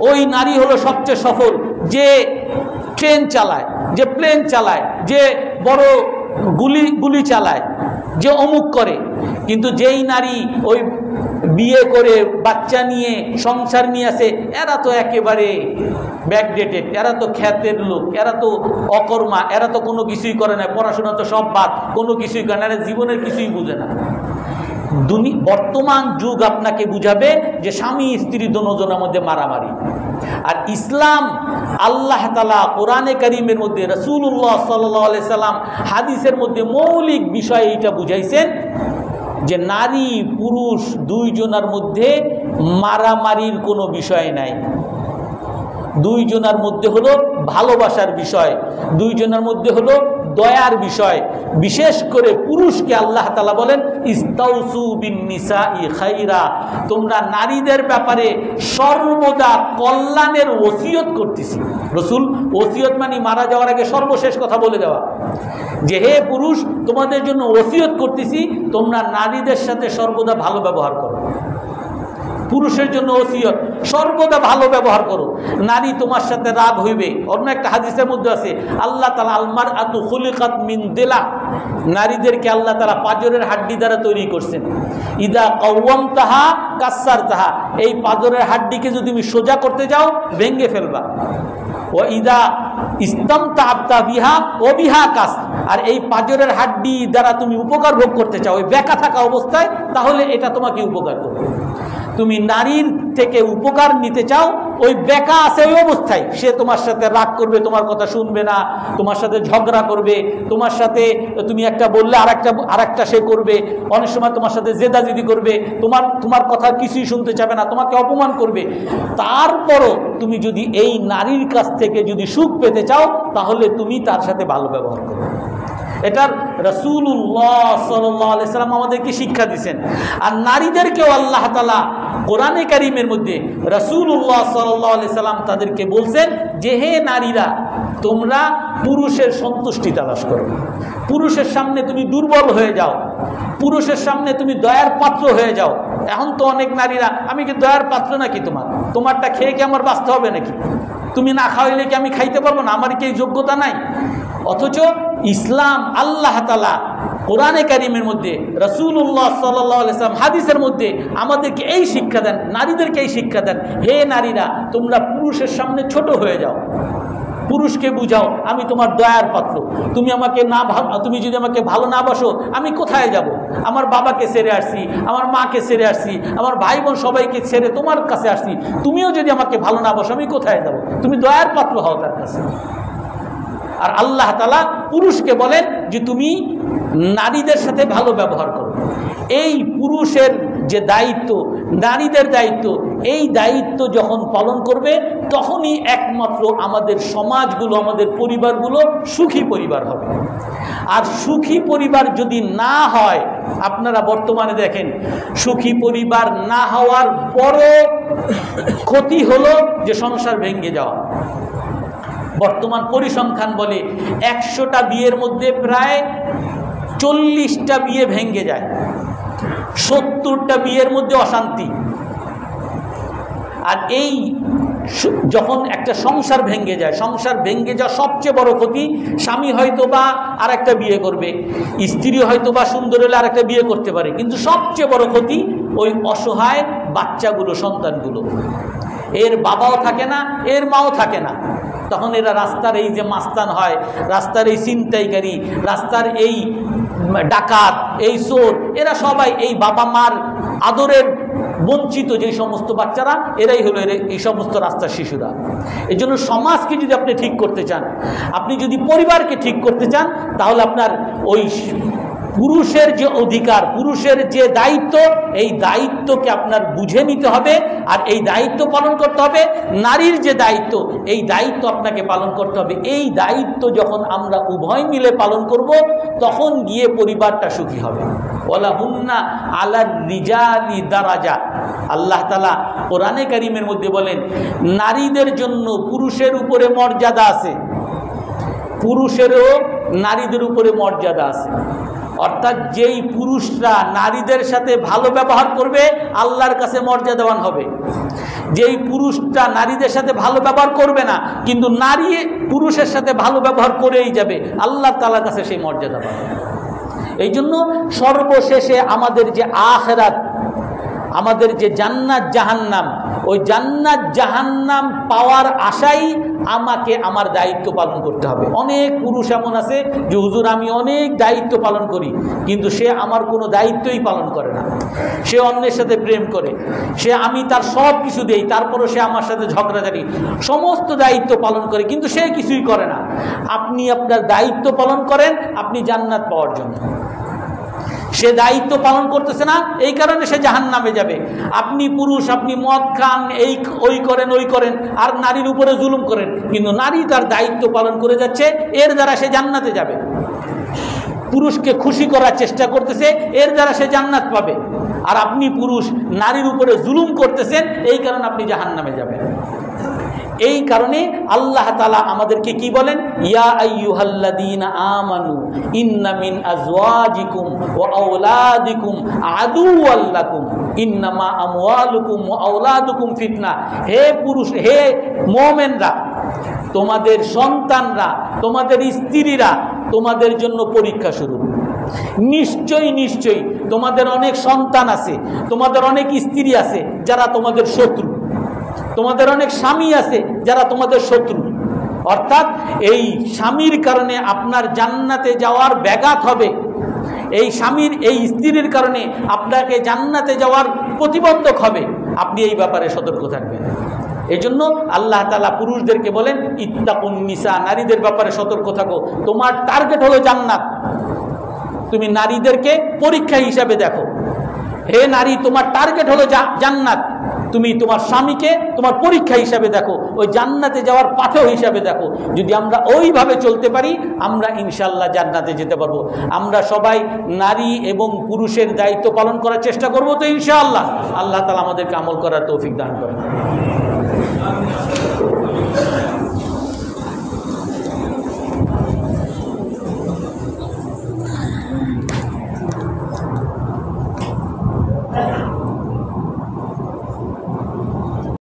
Speaker 1: ওই নারী হলো সবচেয়ে সফল যে ট্রেন চালায়, যে প্লেন চালায়, যে বড় গুলি চালায়, যে অমুক করে। কিন্তু যেই নারী ওই বিয়ে করে বাচ্চা নিয়ে সংসার নিয়ে আসে, এরা তো একেবারে ব্যাকডেটেড, এরা তো খ্যাতের লোক, এরা তো অকর্মা, এরা তো কোনো কিছুই করে না, পড়াশোনা তো সব বাদ, কোনো কিছুই করে না, জীবনের কিছুই বুঝে না। বর্তমান যুগ আপনাকে বুঝাবে যে স্বামী স্ত্রী দুজনের মধ্যে মারামারি। আর ইসলাম আল্লাহ তাআলা কোরআনে কারীমের মধ্যে, রাসূলুল্লাহ সাল্লাল্লাহু আলাইহি সাল্লাম হাদিসের মধ্যে মৌলিক বিষয় এইটা বুঝাইছেন যে নারী পুরুষ দুইজনের মধ্যে মারামারির কোনো বিষয় নাই। দুইজনের মধ্যে হলো ভালোবাসার বিষয়, দুইজনের মধ্যে হলো দয়ার বিষয়। বিশেষ করে পুরুষকে আল্লাহ তাআলা বলেন ইস্তাউসু বিন নিসাই খাইরা, তোমরা নারীদের ব্যাপারে সর্বদা কল্যাণের ওসিয়ত করতেছি। রাসূল ওসিয়ত মানে মারা যাওয়ার আগে সর্বশেষ কথা বলে দেওয়া, যে হে পুরুষ তোমাদের জন্য ওসিয়ত করতেছি তোমরা নারীদের সাথে সর্বদা ভালো ব্যবহার করো। পুরুষের জন্য ওসিয়ত, সর্বদা ভালো ব্যবহার করো। নারী তোমার সাথে রাগ হইবে, অন্য একটা হাদিসের মধ্যে আছে আল্লাহ তাআলা আলমার আতু খুলিকাত মিন দিলা, নারীদেরকে আল্লাহ তাআলা পাঁজরের হাড্ডি দ্বারা তৈরি করছেন। ইদা কাওয়ামতাহা কাসসারতাহা, এই পাঁজরের হাড্ডিকে যদি তুমি সোজা করতে যাও ভেঙে ফেলবা। ও ইদা ইস্তামতা'তা বিহা ও বিহা কাস, আর এই পাঁজরের হাড্ডি দ্বারা তুমি উপকার ভোগ করতে চাও ওই বেঁকা থাকা অবস্থায়, তাহলে এটা তোমাকে উপকার করবে। তুমি নারীর থেকে উপকার নিতে চাও, ওই বেঁকা আছে ওই অবস্থায়, সে তোমার সাথে রাগ করবে, তোমার কথা শুনবে না, তোমার সাথে ঝগড়া করবে, তোমার সাথে তুমি একটা বললে আরেকটা সে করবে, অনেক সময় তোমার সাথে জেদাজেদি করবে, তোমার কথা কিছুই শুনতে চাবে না, তোমাকে অপমান করবে। তারপরও তুমি যদি এই নারীর কাছ থেকে যদি সুখ পেতে চাও তাহলে তুমি তার সাথে ভালো ব্যবহার করো। এটার রাসূলুল্লাহ সাল্লাল্লাহু আলাইহি সাল্লাম আমাদেরকে শিক্ষা দিয়েছেন। আর নারীদেরকেও আল্লাহ তাআলা কোরআনে কারীমের মধ্যে রাসূলুল্লাহ সাল্লাল্লাহু আলাইহি সাল্লাম তাদেরকে বলছেন যে হে নারীরা, তোমরা পুরুষের সন্তুষ্টি তালাশ করো, পুরুষের সামনে তুমি দুর্বল হয়ে যাও, পুরুষের সামনে তুমি দয়ার পাত্র হয়ে যাও। এখন তো অনেক নারীরা, আমি কি দয়ার পাত্র নাকি তোমারটা খেয়ে কি আমার বাঁচতে হবে নাকি? তুমি না খাওয়াইলে কি আমি খাইতে পারবো না? আমার কি এই যোগ্যতা নাই? অথচ ইসলাম আল্লাহ তাআলা কোরআনে কারীমের মধ্যে, রাসূলুল্লাহ সাল্লাল্লাহু আলাইহি সাল্লাম হাদিসের মধ্যে আমাদেরকে এই শিক্ষা দেন, নারীদেরকে এই শিক্ষা দেন, হে নারীরা তোমরা পুরুষের সামনে ছোট হয়ে যাও, পুরুষকে বুঝাও আমি তোমার দয়ার পাত্র, তুমি যদি আমাকে ভালো না বাসো আমি কোথায় যাব? আমার বাবাকে ছেড়ে আসছি, আমার মাকে ছেড়ে আসছি, আমার ভাই বোন সবাইকে ছেড়ে তোমার কাছে আসছি, তুমিও যদি আমাকে ভালো না বাসো আমি কোথায় যাব? তুমি দয়ার পাত্র হও তার কাছে। আর আল্লাহ তাআলা পুরুষকে বলেন যে তুমি নারীদের সাথে ভালো ব্যবহার করো। এই পুরুষের যে দায়িত্ব, নারীদের দায়িত্ব, এই দায়িত্ব যখন পালন করবে তখনই একমাত্র আমাদের সমাজগুলো, আমাদের পরিবারগুলো সুখী পরিবার হবে। আর সুখী পরিবার যদি না হয়, আপনারা বর্তমানে দেখেন সুখী পরিবার না হওয়ার পরও ক্ষতি হলো যে সংসার ভেঙে যাওয়া। বর্তমান পরিসংখ্যান বলে 100টা বিয়ের মধ্যে প্রায় 40টা বিয়ে ভেঙে যায়, 70টা বিয়ের মধ্যে অশান্তি। আর এই যখন একটা সংসার ভেঙে যায়, সংসার ভেঙে যাওয়া সবচেয়ে বড় ক্ষতি। স্বামী হয়তো বা আর একটা বিয়ে করবে, স্ত্রী হয়তো বা সুন্দর হলে আর একটা বিয়ে করতে পারে, কিন্তু সবচেয়ে বড় ক্ষতি ওই অসহায় বাচ্চাগুলো, সন্তানগুলো। এর বাবাও থাকে না, এর মাও থাকে না, তখন এরা রাস্তার এই যে মাস্তান হয়, রাস্তার এই ছিনতাইকারী, রাস্তার এই ডাকাত, এই চোর, এরা সবাই এই বাবা মার আদরের বঞ্চিত যে সমস্ত বাচ্চারা, এরাই হলো এই সমস্ত রাস্তার শিশুরা। এই জন্য সমাজকে যদি আপনি ঠিক করতে চান, আপনি যদি পরিবারকে ঠিক করতে চান, তাহলে আপনার ওই পুরুষের যে অধিকার, পুরুষের যে দায়িত্ব, এই দায়িত্বকে আপনার বুঝে নিতে হবে। আর এই দায়িত্ব পালন করতে হবে। নারীর যে দায়িত্ব, এই দায়িত্ব আপনাকে পালন করতে হবে। এই দায়িত্ব যখন আমরা উভয় মিলে পালন করব, তখন গিয়ে পরিবারটা সুখী হবে। ওয়ালাহুন্না আলার রিজালি দারাজা, আল্লাহ তাআলা কোরআনে কারীমের মধ্যে বলেন নারীদের জন্য পুরুষের উপরে মর্যাদা আছে, পুরুষেরও নারীদের উপরে মর্যাদা আছে। অর্থাৎ যেই পুরুষরা নারীদের সাথে ভালো ব্যবহার করবে আল্লাহর কাছে মর্যাদাবান হবে। যেই পুরুষটা নারীদের সাথে ভালো ব্যবহার করবে না, কিন্তু নারী পুরুষের সাথে ভালো ব্যবহার করেই যাবে, আল্লাহ তাআলার কাছে সেই মর্যাদা পাবে। এই জন্য সর্বশেষে আমাদের যে আখিরাত, আমাদের যে জান্নাত জাহান্নাম, ওই জান্নাত জাহান্নাম পাওয়ার আশাই আমাকে আমার দায়িত্ব পালন করতে হবে। অনেক পুরুষ এমন আছে যে হুজুর আমি অনেক দায়িত্ব পালন করি, কিন্তু সে আমার কোনো দায়িত্বই পালন করে না। সে অন্যের সাথে প্রেম করে, আমি তার সব কিছু দেই, তারপরও সে আমার সাথে ঝগড়াঝাড়ি, সমস্ত দায়িত্ব পালন করে, কিন্তু সে কিছুই করে না। আপনি আপনার দায়িত্ব পালন করেন আপনি জান্নাত পাওয়ার জন্য। সে দায়িত্ব পালন করতেছে না, এই কারণে সে জাহান্নামে যাবে। আপনি পুরুষ, আপনি মদ খান, ওই করেন আর নারীর উপরে জুলুম করেন, কিন্তু নারী তার দায়িত্ব পালন করে যাচ্ছে, এর দ্বারা সে জান্নাতে যাবে। পুরুষকে খুশি করার চেষ্টা করতেছে, এর দ্বারা সে জান্নাত পাবে। আর আপনি পুরুষ নারীর উপরে জুলুম করতেছেন, এই কারণে আপনি জাহান্নামে যাবেন। এই কারণে আল্লাহ তাআলা আমাদেরকে কি বলেন, ইয়া আইয়ুহাল্লাযীনা আমানু ইন্না মিন আজওয়াজিকুম ওয়া আওলাদিকুম আদুওয়াল লাকুম ইন্নামা আমওয়ালুকুম ওয়া আওলাদুকুম ফিতনা। হে পুরুষ, হে মুমিনরা, তোমাদের সন্তানরা, তোমাদের স্ত্রীরা তোমাদের জন্য পরীক্ষা স্বরূপ। নিশ্চয়ই তোমাদের অনেক সন্তান আছে, তোমাদের অনেক স্ত্রী আছে যারা তোমাদের শত্রু, তোমাদের অনেক স্বামী আছে যারা তোমাদের শত্রু। অর্থাৎ এই স্বামীর কারণে আপনার জান্নাতে যাওয়ার ব্যাঘাত হবে, এই স্বামীর এই স্ত্রীর কারণে আপনাকে জান্নাতে যাওয়ার প্রতিবন্ধক হবে। আপনি এই ব্যাপারে সতর্ক থাকবেন। এই জন্য আল্লাহ তাআলা পুরুষদেরকে বলেন ইত্তাকুন নিসা, নারীদের ব্যাপারে সতর্ক থাকো। তোমার টার্গেট হলো জান্নাত, তুমি নারীদেরকে পরীক্ষা হিসাবে দেখো। হে নারী, তোমার টার্গেট হলো জান্নাত, তুমি তোমার স্বামীকে তোমার পরীক্ষা হিসাবে দেখো, ওই জান্নাতে যাওয়ার পাথেয় হিসাবে দেখো। যদি আমরা ওইভাবে চলতে পারি আমরা ইনশাআল্লাহ জান্নাতে যেতে পারবো। আমরা সবাই নারী এবং পুরুষের দায়িত্ব পালন করার চেষ্টা করব তো ইনশাআল্লাহ। আল্লাহ তাআলা আমাদেরকে আমল করার তৌফিক দান করেন।